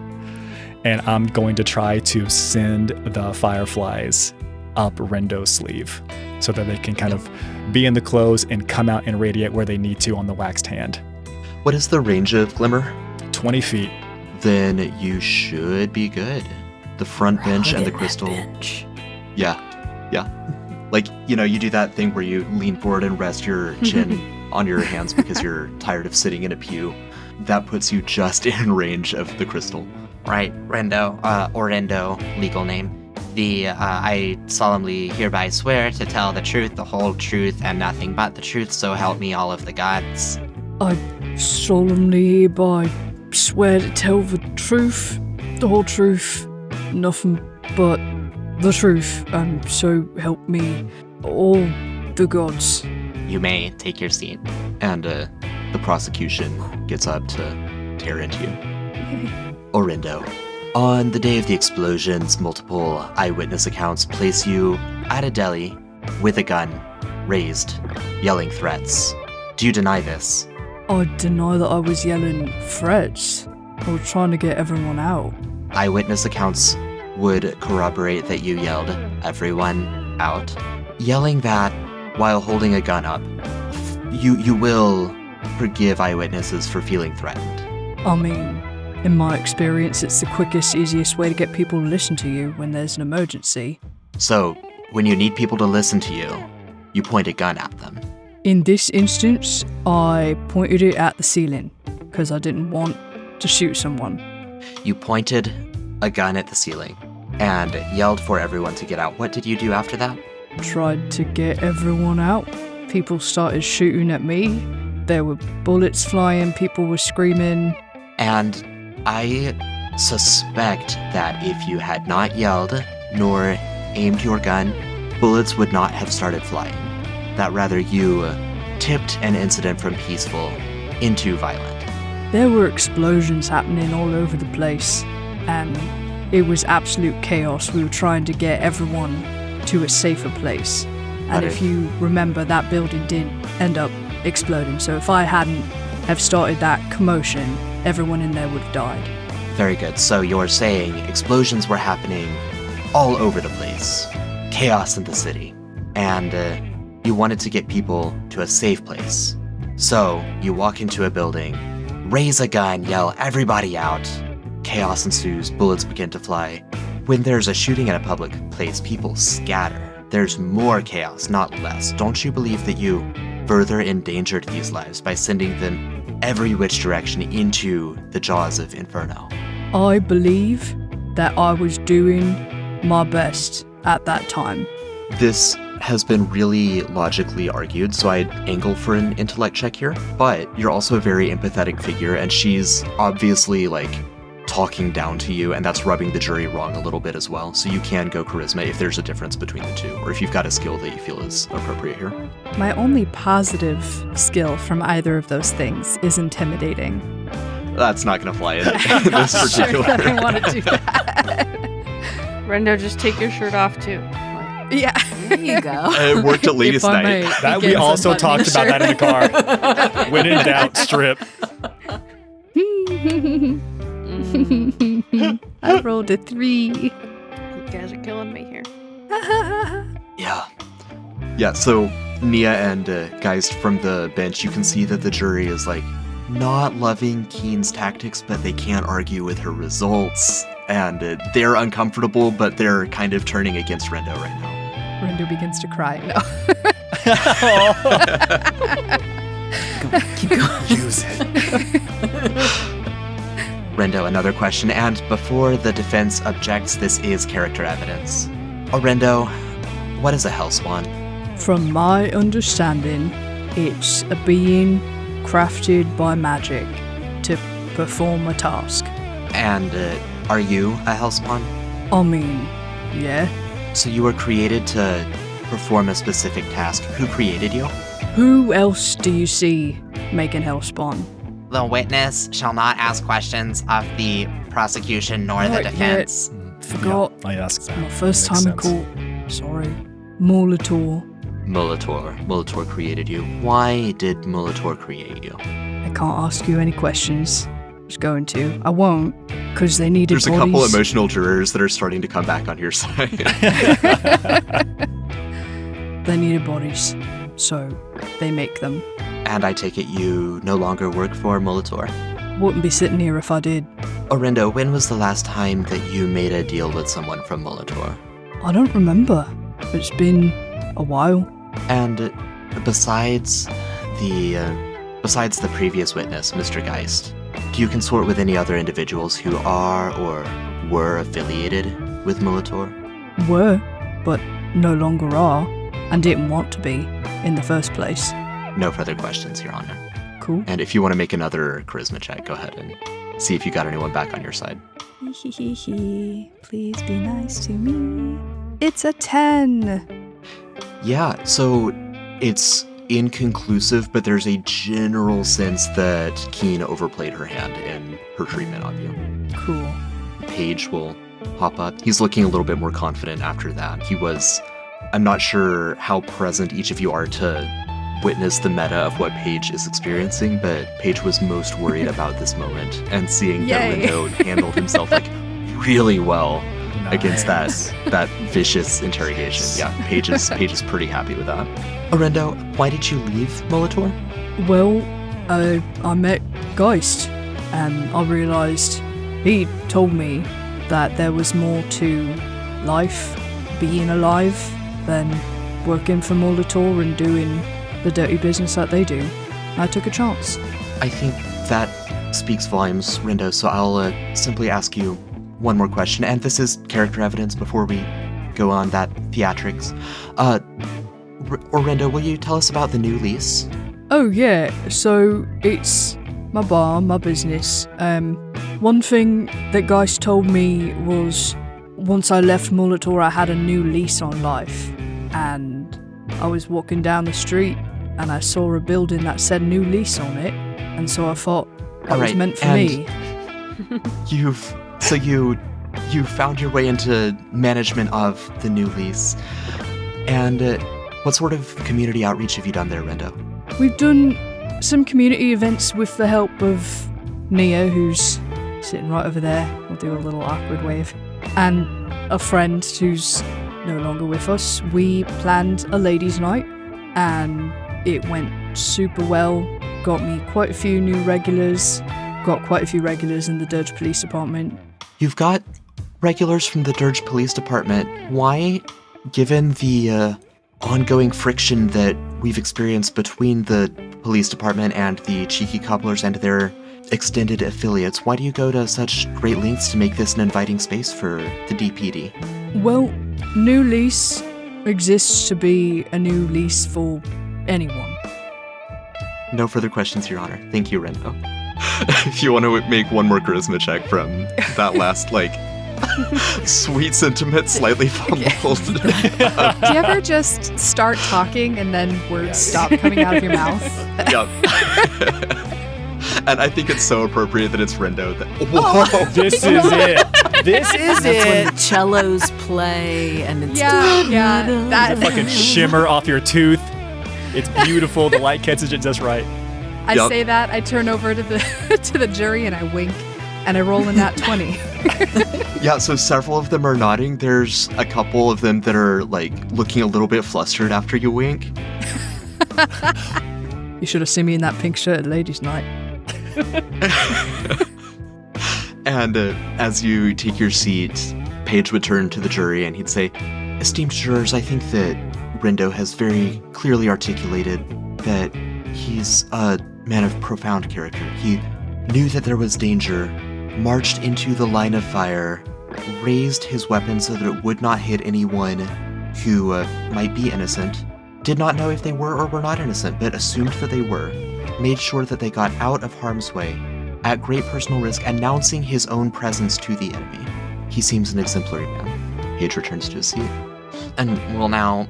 and I'm going to try to send the fireflies up Rendo's sleeve so that they can kind of be in the clothes and come out and radiate where they need to on the waxed hand. What is the range of Glimmer? 20 feet. Then you should be good. The front bench and the crystal. Yeah. Like, you know, you do that thing where you lean forward and rest your chin on your hands because you're tired of sitting in a pew. That puts you just in range of the crystal. Right, Rendo, legal name. I solemnly hereby swear to tell the truth, the whole truth, and nothing but the truth, so help me all of the gods. I solemnly hereby swear to tell the truth, the whole truth, nothing but the truth, and so help me all the gods. You may take your seat. And the prosecution gets up to tear into you. Orindo, on the day of the explosions, multiple eyewitness accounts place you at a deli with a gun raised, yelling threats. Do you deny this? I deny that I was yelling threats. I was trying to get everyone out. Eyewitness accounts would corroborate that you yelled everyone out. Yelling that while holding a gun up, you will forgive eyewitnesses for feeling threatened. I mean, in my experience, it's the quickest, easiest way to get people to listen to you when there's an emergency. So, when you need people to listen to you, you point a gun at them. In this instance, I pointed it at the ceiling, because I didn't want to shoot someone. You pointed a gun at the ceiling and yelled for everyone to get out. What did you do after that? Tried to get everyone out. People started shooting at me. There were bullets flying, people were screaming. And I suspect that if you had not yelled nor aimed your gun, bullets would not have started flying. That rather you tipped an incident from peaceful into violent. There were explosions happening all over the place, and it was absolute chaos. We were trying to get everyone to a safer place. And if you remember, that building did end up exploding. So if I hadn't have started that commotion, everyone in there would have died. Very good. So you're saying explosions were happening all over the place. Chaos in the city. And you wanted to get people to a safe place. So you walk into a building, raise a gun, yell, "Everybody out!" Chaos ensues, bullets begin to fly. When there's a shooting at a public place, people scatter. There's more chaos, not less. Don't you believe that you further endangered these lives by sending them every which direction into the jaws of Inferno? I believe that I was doing my best at that time. This has been really logically argued, so I'd angle for an intellect check here. But you're also a very empathetic figure, and she's obviously, like, talking down to you, and that's rubbing the jury wrong a little bit as well. So you can go charisma if there's a difference between the two, or if you've got a skill that you feel is appropriate here. My only positive skill from either of those things is intimidating. That's not going to fly in this particular. Sure, I don't want to do that. Rendo, just take your shirt off too. Yeah. There you go. It worked at ladies' If I night. may, That we again, also somebody talked about that in the car. When in doubt, strip. I rolled a 3. You guys are killing me here. Yeah, so Nia and Geist from the bench, you can see that the jury is, like, not loving Keen's tactics, but they can't argue with her results. And they're uncomfortable, but they're kind of turning against Rendo right now. Rendo begins to cry. No. Keep going. Use it. Rendo, another question, and before the defense objects, this is character evidence. Rendo, what is a Hellspawn? From my understanding, it's a being crafted by magic to perform a task. And are you a Hellspawn? I mean, yeah. So you were created to perform a specific task. Who created you? Who else do you see making Hellspawn? The witness shall not ask questions of the prosecution nor the Right, defense. Forgot. Yeah, I asked that. My first Makes time in sense. court. Sorry. Molitor. Molitor created you. Why did Molitor create you? I can't ask you any questions. I was going to. I won't, because they needed There's a bodies. couple emotional jurors that are starting to come back on your side. They needed bodies, so they make them. And I take it you no longer work for Molitor? Wouldn't be sitting here if I did. Rendo, when was the last time that you made a deal with someone from Molitor? I don't remember. It's been a while. And besides the previous witness, Mr. Geist, do you consort with any other individuals who are or were affiliated with Molitor? Were, but no longer are, and didn't want to be in the first place. No further questions, Your Honor. Cool. And if you want to make another charisma check, go ahead and see if you got anyone back on your side. Please be nice to me. It's a 10. Yeah, so it's inconclusive, but there's a general sense that Keen overplayed her hand in her treatment of you. Cool. Paige will hop up. He's looking a little bit more confident after that. I'm not sure how present each of you are to witness the meta of what Paige is experiencing, but Paige was most worried about this moment and seeing that Yay. Rendo handled himself like really well against Nice. that vicious interrogation. Yeah, Paige is pretty happy with that. Rendo, why did you leave Molitor? Well, I met Geist, and I realized he told me that there was more to life, being alive, than working for Molitor and doing the dirty business that they do. I took a chance. I think that speaks volumes, Rendo, so I'll simply ask you one more question, and this is character evidence before we go on that theatrics. Rendo, will you tell us about the new lease? Oh yeah, so it's my bar, my business. One thing that Geist told me was once I left Molitor I had a new lease on life, and I was walking down the street and I saw a building that said new lease on it, and so I thought that was Alright, meant for and me. You you found your way into management of the new lease. And what sort of community outreach have you done there, Rendo? We've done some community events with the help of Nia, who's sitting right over there. We'll do a little awkward wave. And a friend who's no longer with us. We planned a ladies' night, and it went super well. Got me quite a few new regulars. Got quite a few regulars in the Dirge Police Department. You've got regulars from the Dirge Police Department. Why, given the ongoing friction that we've experienced between the police department and the Cheeky Cobblers and their extended affiliates, why do you go to such great lengths to make this an inviting space for the DPD? Well, New Lease exists to be a new lease for anyone. No further questions, Your Honor. Thank you, Rendo. If you want to make one more charisma check from that last, sweet sentiment, slightly fumbled. Do you ever just start talking and then words stop coming out of your mouth? Yep. And I think it's so appropriate that it's Rendo that... Whoa! This is it. This is That's it. when cellos play and it's That Fucking shimmer off your tooth. It's beautiful. The light catches it just right. I Yup. say that, I turn over to the jury and I wink and I roll in that 20. Yeah, so several of them are nodding. There's a couple of them that are, looking a little bit flustered after you wink. You should have seen me in that pink shirt at ladies' night. And as you take your seat, Paige would turn to the jury and he'd say, "Esteemed jurors, I think that Rendo has very clearly articulated that he's a man of profound character. He knew that there was danger, marched into the line of fire, raised his weapon so that it would not hit anyone who might be innocent, did not know if they were or were not innocent, but assumed that they were, made sure that they got out of harm's way, at great personal risk, announcing his own presence to the enemy. He seems an exemplary man." Paige returns to his seat. And we'll now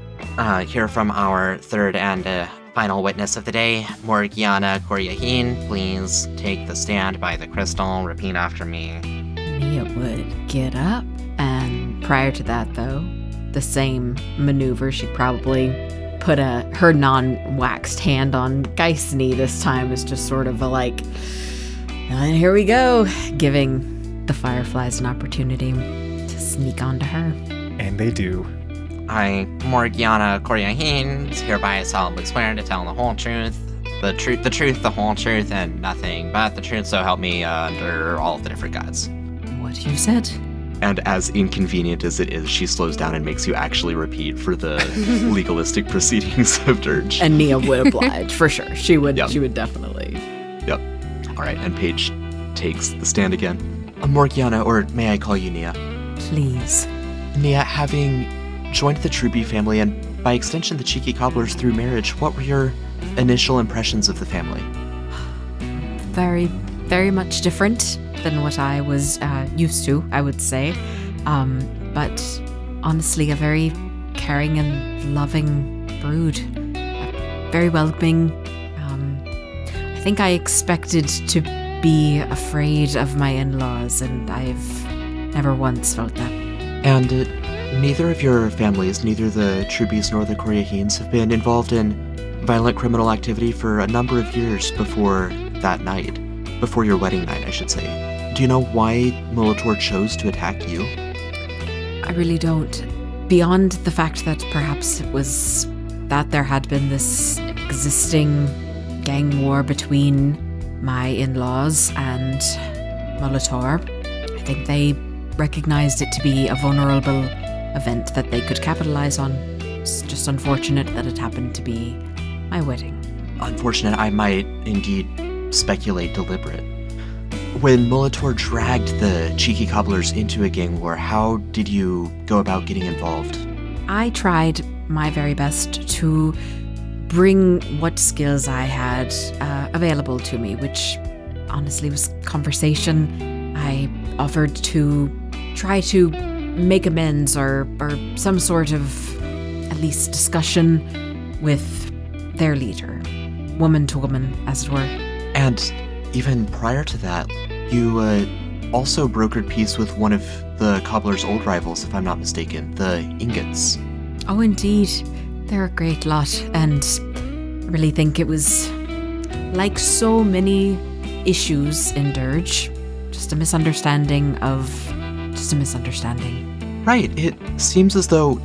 hear from our third and final witness of the day, Morgiana Koryahin. Please take the stand by the crystal. Repeat after me. Nia would get up, and prior to that, though, the same maneuver, she'd probably put her non-waxed hand on Geissney this time as just sort of and here we go, giving the fireflies an opportunity to sneak onto her. And they do. I, Morgiana Koryahin, hereby solemnly swear to tell the whole truth, the truth, the whole truth, and nothing but the truth, so help me under all of the different gods. What you said? And as inconvenient as it is, she slows down and makes you actually repeat for the legalistic proceedings of Dirge. And Nia would oblige, for sure. She would. Yep. She would definitely. Yep. All right, and Paige takes the stand again. Morgiana, or may I call you Nia? Please. Nia, having joined the Truby family and by extension the Cheeky Cobblers through marriage, what were your initial impressions of the family? Very, very much different than what I was used to, I would say. But honestly, a very caring and loving brood. Very welcoming. I think I expected to be afraid of my in-laws, and I've never once felt that. And neither of your families, neither the Trubys nor the Koryahines, have been involved in violent criminal activity for a number of years before that night. Before your wedding night, I should say. Do you know why Molitor chose to attack you? I really don't. Beyond the fact that perhaps it was that there had been this existing gang war between my in-laws and Molitor, I think they recognized it to be a vulnerable event that they could capitalize on. It's just unfortunate that it happened to be my wedding. Unfortunate, I might indeed speculate deliberate. When Molitor dragged the Cheeky Cobblers into a gang war, how did you go about getting involved? I tried my very best to bring what skills I had available to me, which honestly was conversation. I offered to try to make amends or some sort of at least discussion with their leader, woman to woman, as it were. And even prior to that, you also brokered peace with one of the cobbler's old rivals, if I'm not mistaken, the Ingots. Oh, indeed. They're a great lot, and I really think it was, like so many issues in Dirge, just a misunderstanding. Right, it seems as though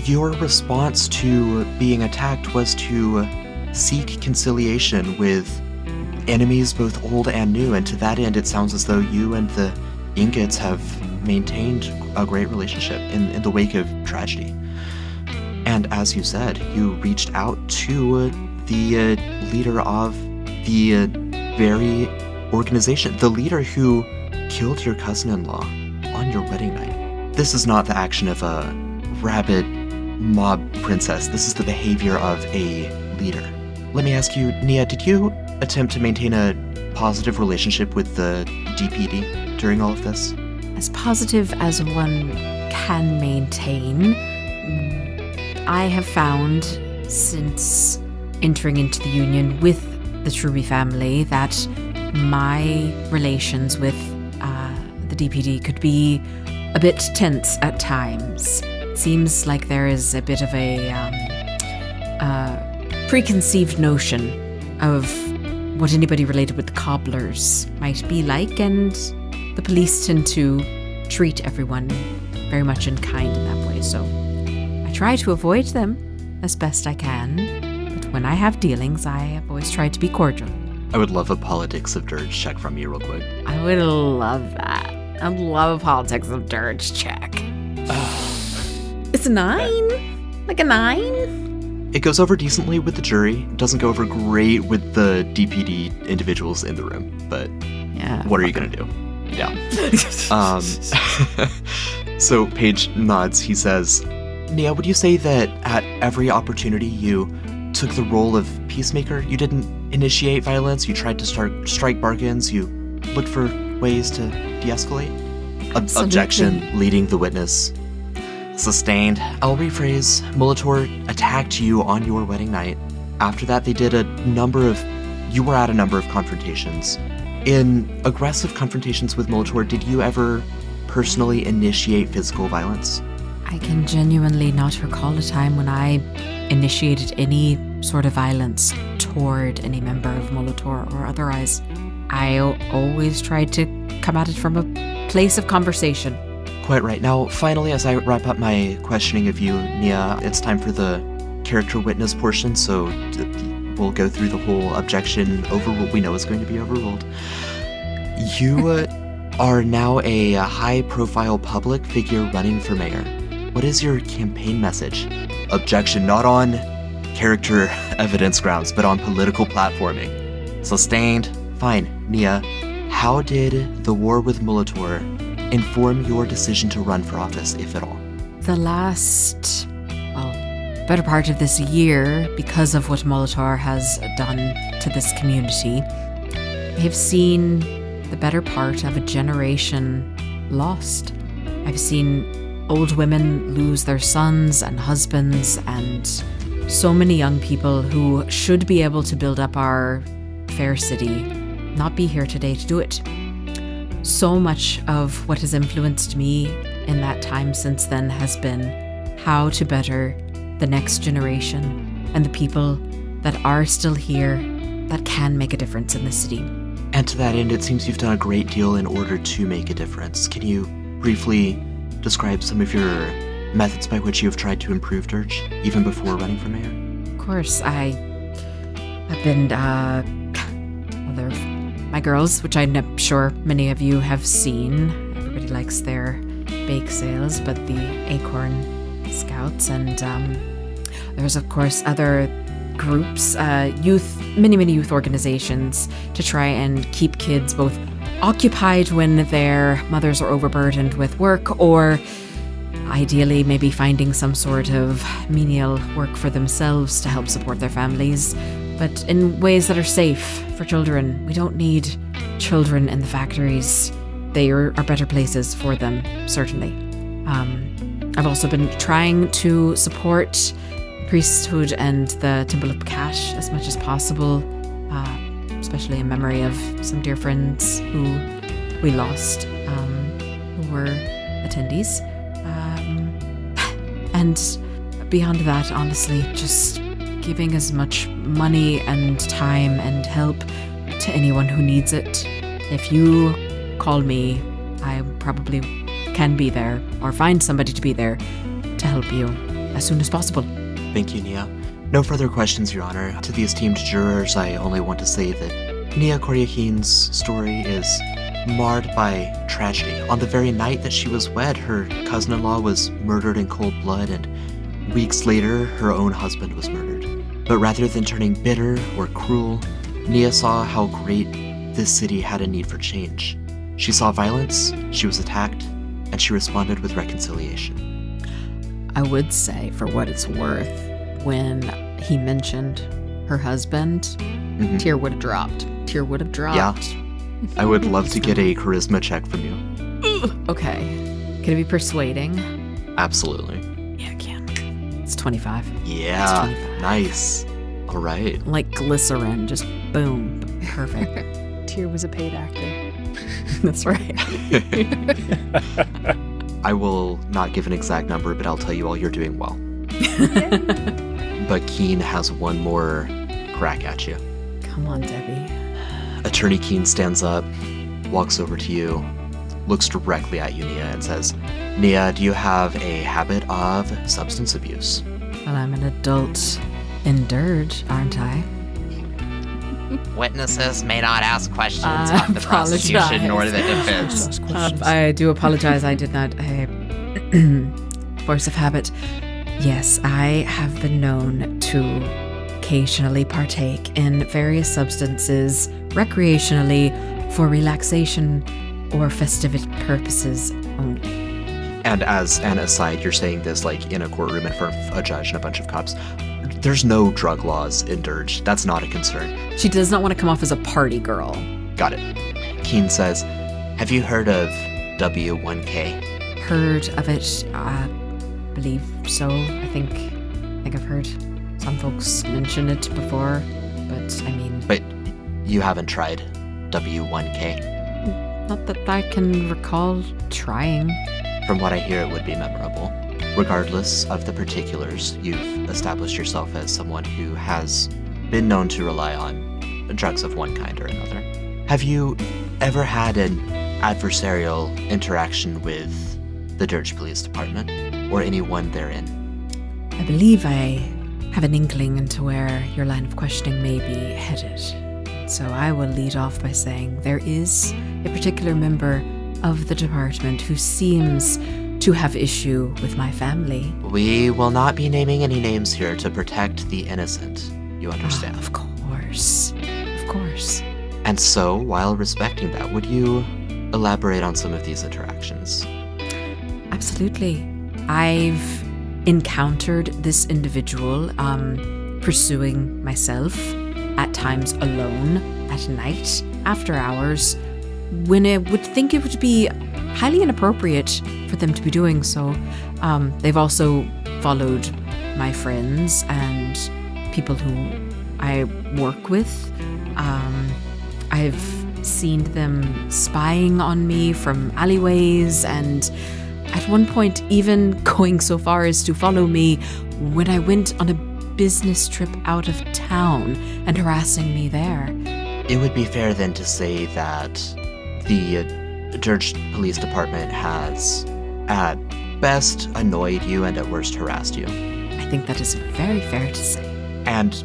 your response to being attacked was to seek conciliation with enemies both old and new, and to that end it sounds as though you and the Ingots have maintained a great relationship in the wake of tragedy. And as you said, you reached out to the leader of the very organization, the leader who killed your cousin-in-law on your wedding night. This is not the action of a rabid mob princess. This is the behavior of a leader. Let me ask you, Nia, did you attempt to maintain a positive relationship with the DPD during all of this? As positive as one can maintain, I have found since entering into the union with the Truby family that my relations with the DPD could be a bit tense at times. It seems like there is a bit of a preconceived notion of what anybody related with the cobblers might be like, and the police tend to treat everyone very much in kind in that way, so I try to avoid them as best I can, but when I have dealings, I have always tried to be cordial. I would love a politics of Dirge check from you real quick. I would love that. I'd love a politics of Dirge check. It's a 9? Like a 9? It goes over decently with the jury. It doesn't go over great with the DPD individuals in the room, but Yeah. what are you gonna do? Yeah. So Paige nods. He says, Nia, would you say that at every opportunity you took the role of peacemaker? You didn't initiate violence, you tried to strike bargains, you looked for ways to de-escalate? Objection, leading the witness. Sustained. I'll rephrase. Molitor attacked you on your wedding night. After that, they did you were at a number of confrontations. In aggressive confrontations with Molitor, did you ever personally initiate physical violence? I can genuinely not recall a time when I initiated any sort of violence toward any member of Molitor or otherwise. I always tried to come at it from a place of conversation. Quite right. Now, finally, as I wrap up my questioning of you, Nia, it's time for the character witness portion, so we'll go through the whole objection overruled. We know it's going to be overruled. You are now a high-profile public figure running for mayor. What is your campaign message? Objection, not on character evidence grounds, but on political platforming. Sustained. Fine. Nia, how did the war with Molitor inform your decision to run for office, if at all? The last, better part of this year, because of what Molitor has done to this community, I've seen the better part of a generation lost. I've seen old women lose their sons and husbands, and so many young people who should be able to build up our fair city not be here today to do it. So much of what has influenced me in that time since then has been how to better the next generation and the people that are still here that can make a difference in the city. And to that end, it seems you've done a great deal in order to make a difference. Can you briefly describe some of your methods by which you have tried to improve Dirge, even before running for mayor? Of course, I've been, there my girls, which I'm sure many of you have seen. Everybody likes their bake sales, but the Acorn Scouts, and there's of course other groups, many youth organizations to try and keep kids both occupied when their mothers are overburdened with work, or ideally maybe finding some sort of menial work for themselves to help support their families, but in ways that are safe for children. We don't need children in the factories. They are better places for them, certainly. I've also been trying to support priesthood and the Temple of Cash as much as possible, especially in memory of some dear friends who we lost. who were attendees. And beyond that, honestly, just giving as much money and time and help to anyone who needs it. If you call me, I probably can be there or find somebody to be there to help you as soon as possible. Thank you, Nia. No further questions, Your Honor. To the esteemed jurors, I only want to say that Nia Koryakin's story is marred by tragedy. On the very night that she was wed, her cousin-in-law was murdered in cold blood, and weeks later, her own husband was murdered. But rather than turning bitter or cruel, Nia saw how great this city had a need for change. She saw violence, she was attacked, and she responded with reconciliation. I would say, for what it's worth, when he mentioned her husband, tear would have dropped. Tear would have dropped. Yeah. I would love to get a charisma check from you. Okay. Can it be persuading? Absolutely. Yeah, I can. It's 25. Yeah. It's 25. Nice. All right. Like glycerin, just boom. Perfect. Tyr was a paid actor. That's right. I will not give an exact number, but I'll tell you all you're doing well. But Keen has one more crack at you. Come on, Debbie. Attorney Keen stands up, walks over to you, looks directly at you, Nia, and says, Nia, do you have a habit of substance abuse? Well, I'm an adult in dirt, aren't I? Witnesses may not ask questions I of the prosecution nor the defense. I do apologize. I did not. Force of habit. Yes, I have been known to occasionally partake in various substances recreationally for relaxation or festive purposes only. And as an aside, you're saying this like in a courtroom in front of a judge and a bunch of cops. There's no drug laws in Dirge. That's not a concern. She does not want to come off as a party girl. Got it. Keen says, have you heard of W1K? Heard of it? Believe so. I think I've heard some folks mention it before, but I mean... But you haven't tried W1K? Not that I can recall trying. From what I hear, it would be memorable. Regardless of the particulars, you've established yourself as someone who has been known to rely on drugs of one kind or another. Have you ever had an adversarial interaction with the Dirge Police Department or anyone therein? I believe I have an inkling into where your line of questioning may be headed. So I will lead off by saying there is a particular member of the department who seems to have issue with my family. We will not be naming any names here to protect the innocent, you understand? Of course. Of course. And so, while respecting that, would you elaborate on some of these interactions? Absolutely. I've encountered this individual pursuing myself, at times alone, at night, after hours, when I would think it would be highly inappropriate for them to be doing so. They've also followed my friends and people who I work with. I've seen them spying on me from alleyways, and at one point even going so far as to follow me when I went on a business trip out of town and harassing me there. It would be fair then to say that the Dirge Police Department has, at best, annoyed you and at worst harassed you. I think that is very fair to say. And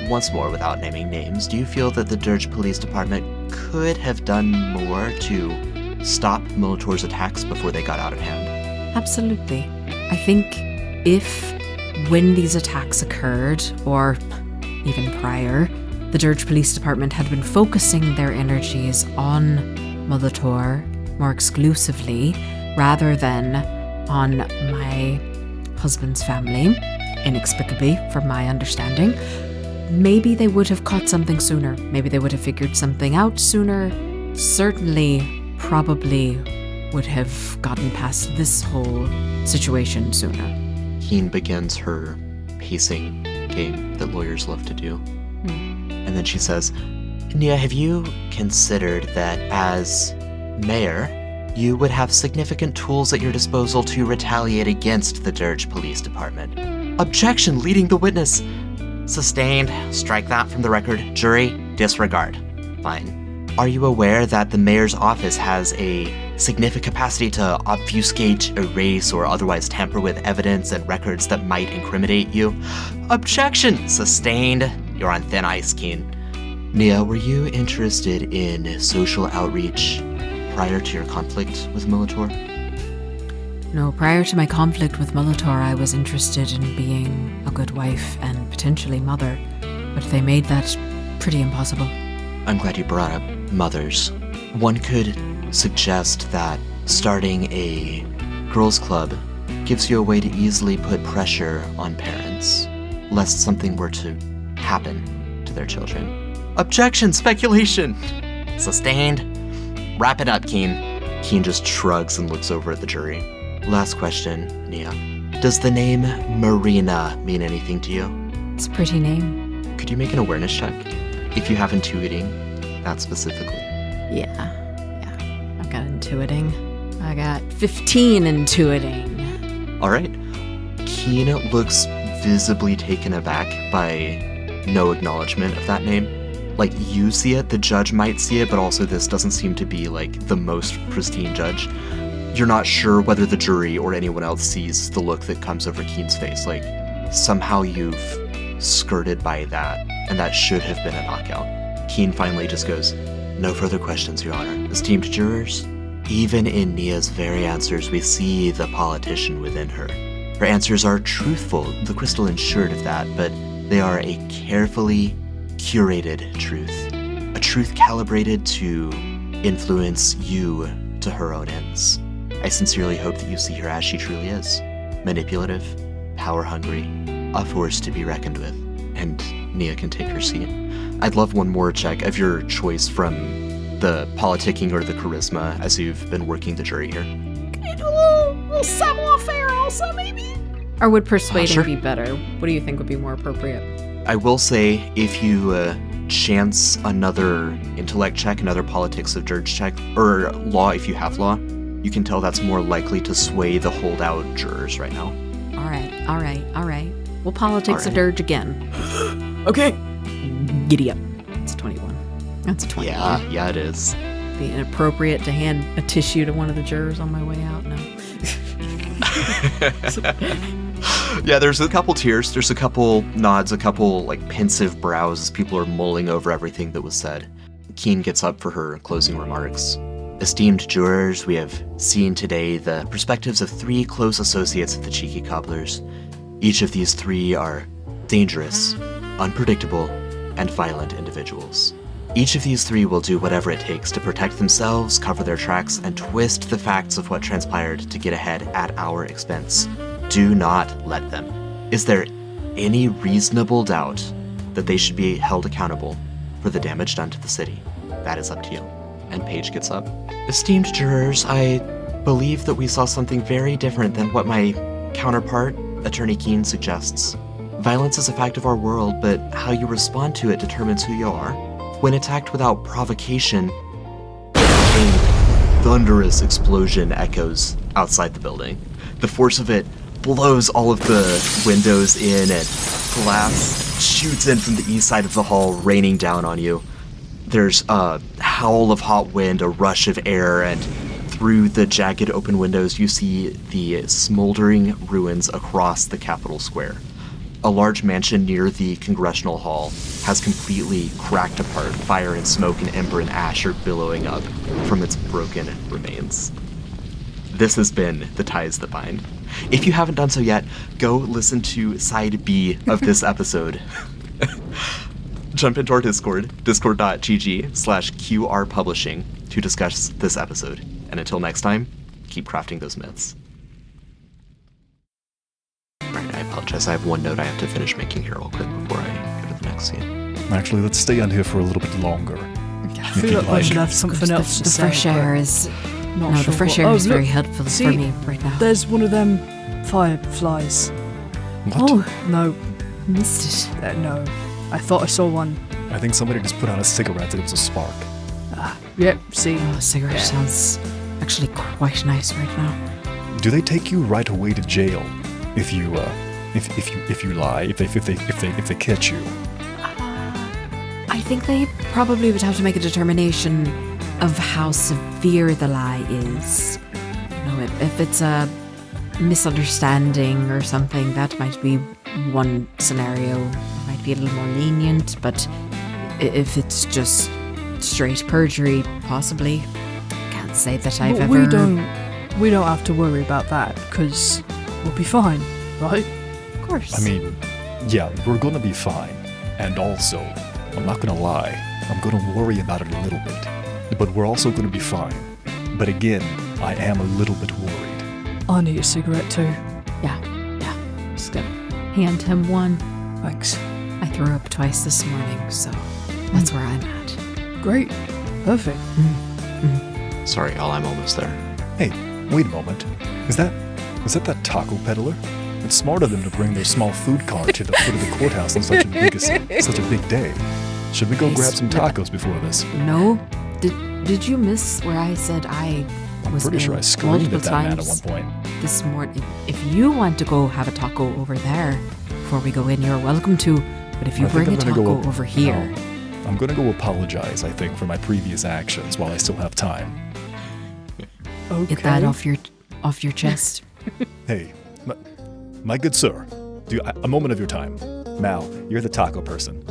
once more, without naming names, do you feel that the Dirge Police Department could have done more to stop Molitor's attacks before they got out of hand? Absolutely. I think if, when these attacks occurred, or even prior, the Dirge Police Department had been focusing their energies on Molitor more exclusively, rather than on my husband's family, inexplicably from my understanding, maybe they would have caught something sooner. Maybe they would have figured something out sooner. Certainly, probably would have gotten past this whole situation sooner. Keen begins her pacing game that lawyers love to do. And then she says, Nia, have you considered that as mayor, you would have significant tools at your disposal to retaliate against the Dirge Police Department. Objection, leading the witness. Sustained. Strike that from the record. Jury, disregard. Fine. Are you aware that the mayor's office has a significant capacity to obfuscate, erase, or otherwise tamper with evidence and records that might incriminate you? Objection! Sustained. You're on thin ice, Keen. Nia, were you interested in social outreach prior to your conflict with Molitor? No, prior to my conflict with Molitor, I was interested in being a good wife and potentially mother, but they made that pretty impossible. I'm glad you brought up mothers. One could suggest that starting a girls' club gives you a way to easily put pressure on parents, lest something were to happen to their children. Objection! Speculation! Sustained. Wrap it up, Keen. Keen just shrugs and looks over at the jury. Last question, Nia. Does the name Marina mean anything to you? It's a pretty name. Could you make an awareness check? If you have intuiting, that specifically. Yeah. I've got intuiting. I got 15 intuiting. All right. Keen looks visibly taken aback by no acknowledgement of that name. Like, you see it, the judge might see it, but also this doesn't seem to be, like, the most pristine judge. You're not sure whether the jury or anyone else sees the look that comes over Keen's face. Like, somehow you've skirted by that, and that should have been a knockout. Keen finally just goes, "No further questions, Your Honor. Esteemed jurors, even in Nia's very answers, we see the politician within her. Her answers are truthful, the Crystal ensured of that, but they are a carefully curated truth. A truth calibrated to influence you to her own ends. I sincerely hope that you see her as she truly is. Manipulative, power-hungry, a force to be reckoned with." And Nia can take her seat. I'd love one more check of your choice from the politicking or the charisma as you've been working the jury here. Can you do a little savoir-faire also, maybe? Or would persuading Sure. be better? What do you think would be more appropriate? I will say, if you chance another intellect check, another politics of dirge check, or law if you have law, you can tell that's more likely to sway the holdout jurors right now. All right. Well, politics All of right. dirge again. Okay. Giddy up. It's 21. That's a 21. Yeah, it is. Be inappropriate to hand a tissue to one of the jurors on my way out? No. Yeah, there's a couple tears, there's a couple nods, a couple, like, pensive brows as people are mulling over everything that was said. Keen gets up for her closing remarks. Esteemed jurors, we have seen today the perspectives of 3 close associates of the Cheeky Cobblers. Each of these 3 are dangerous, unpredictable, and violent individuals. Each of these 3 will do whatever it takes to protect themselves, cover their tracks, and twist the facts of what transpired to get ahead at our expense. Do not let them. Is there any reasonable doubt that they should be held accountable for the damage done to the city? That is up to you. And Paige gets up. Esteemed jurors, I believe that we saw something very different than what my counterpart, Attorney Keen, suggests. Violence is a fact of our world, but how you respond to it determines who you are. When attacked without provocation, a thunderous explosion echoes outside the building. The force of it blows all of the windows in, and glass shoots in from the east side of the hall, raining down on you. There's a howl of hot wind, a rush of air, and through the jagged open windows you see the smoldering ruins across the Capitol Square. A large mansion near the Congressional Hall has completely cracked apart. Fire and smoke and ember and ash are billowing up from its broken remains. This has been The Ties That Bind. If you haven't done so yet, go listen to Side B of this episode. Jump into our Discord, discord.gg/QR Publishing, to discuss this episode. And until next time, keep crafting those myths. Right, I apologize. I have one note I have to finish making here real quick before I go to the next scene. Actually, let's stay on here for a little bit longer. I feel like I should have something else to The say. fresh but air is... not No, sure the fresh what- air Oh, is look, very helpful see, for me right now. There's one of them fireflies. What? Oh, No, missed it. no. I thought I saw one. I think somebody just put out a cigarette and it was a spark. Yep, see. Oh, cigarette Yeah. sounds actually quite nice right now. Do they take you right away to jail if you lie, if they catch you? I think they probably would have to make a determination of how severe the lie is. You know, if it's a misunderstanding or something, that might be one scenario. It might be a little more lenient, but if it's just straight perjury, possibly. Can't say that I've ever... We don't have to worry about that, because we'll be fine, right? Of course. I mean, yeah, we're gonna be fine. And also, I'm not gonna lie, I'm gonna worry about it a little bit. But we're also gonna be fine. But again, I am a little bit worried. I need a cigarette too. Yeah. Just gonna hand him one. Thanks. I threw up twice this morning, so that's where I'm at. Great. Perfect. Sorry, y'all, I'm almost there. Hey, wait a moment. Is that taco peddler? It's smart of them to bring their small food cart to the foot of the courthouse on such a big day. Should we go grab some tacos before this? No. Did you miss where I said I was I'm pretty sure I screamed at that man at one point. This morning? If you want to go have a taco over there before we go in, you're welcome to. But if you bring a taco over here... I'm going to go apologize, I think, for my previous actions while I still have time. Okay. Get that off your chest. Hey, my good sir, a moment of your time. Mal, you're the taco person.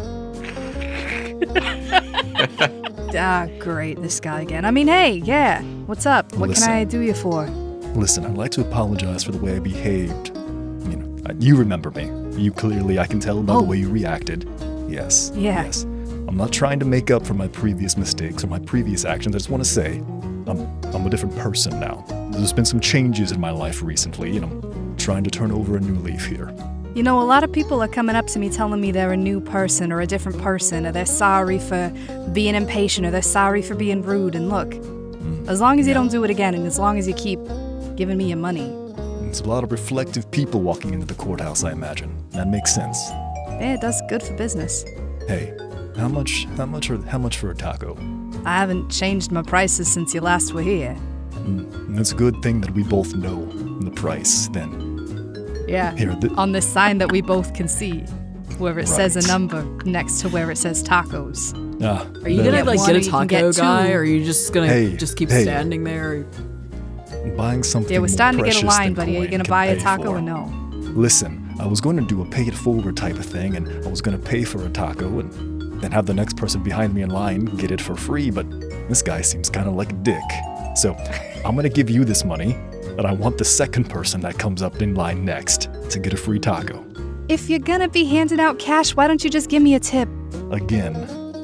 Great, this guy again. I mean, hey, yeah, what's up? What Listen. can I do you for? Listen, I'd like to apologize for the way I behaved. You remember me. You clearly, I can tell by the way you reacted. Yes. Yeah. Yes. I'm not trying to make up for my previous mistakes or my previous actions. I just want to say, I'm a different person now. There's been some changes in my life recently, and I'm trying to turn over a new leaf here. You know, a lot of people are coming up to me telling me they're a new person or a different person, or they're sorry for being impatient, or they're sorry for being rude. And look, as long as you don't do it again, and as long as you keep giving me your money. There's a lot of reflective people walking into the courthouse, I imagine. That makes sense. Yeah, it does good for business. Hey, how much for a taco? I haven't changed my prices since you last were here. It's a good thing that we both know the price, then. Yeah, Here, on this sign that we both can see, where it says a Right. number next to where it says tacos. Are you gonna like one, get or a you can taco get guy, two. or are you just gonna Hey, just keep hey. standing there? Buying something Yeah, we're starting to more get a precious line, than buddy. Are you coin gonna can buy a pay taco for. or no? Listen, I was going to do a pay it forward type of thing, and I was going to pay for a taco and then have the next person behind me in line get it for free, but this guy seems kind of like a dick. So I'm going to give you this money, and I want the second person that comes up in line next to get a free taco. If you're gonna be handing out cash, why don't you just give me a tip? Again,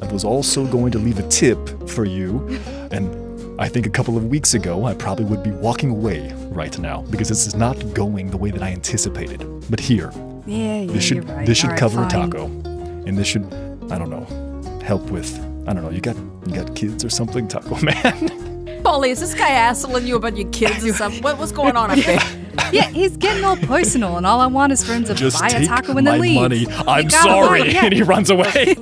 I was also going to leave a tip for you, and I think a couple of weeks ago I probably would be walking away right now because this is not going the way that I anticipated. But here, Yeah, this should you're right. this should All right, cover fine. a taco, and this should, I don't know, help with, I don't know, you got kids or something, Taco Man? Polly, is this guy assholing you about your kids and stuff? What's going on up there? Yeah, he's getting all personal, and all I want is for him to Just buy a take taco and my then leave. money. I'm gotta sorry, go, yeah. and he runs away.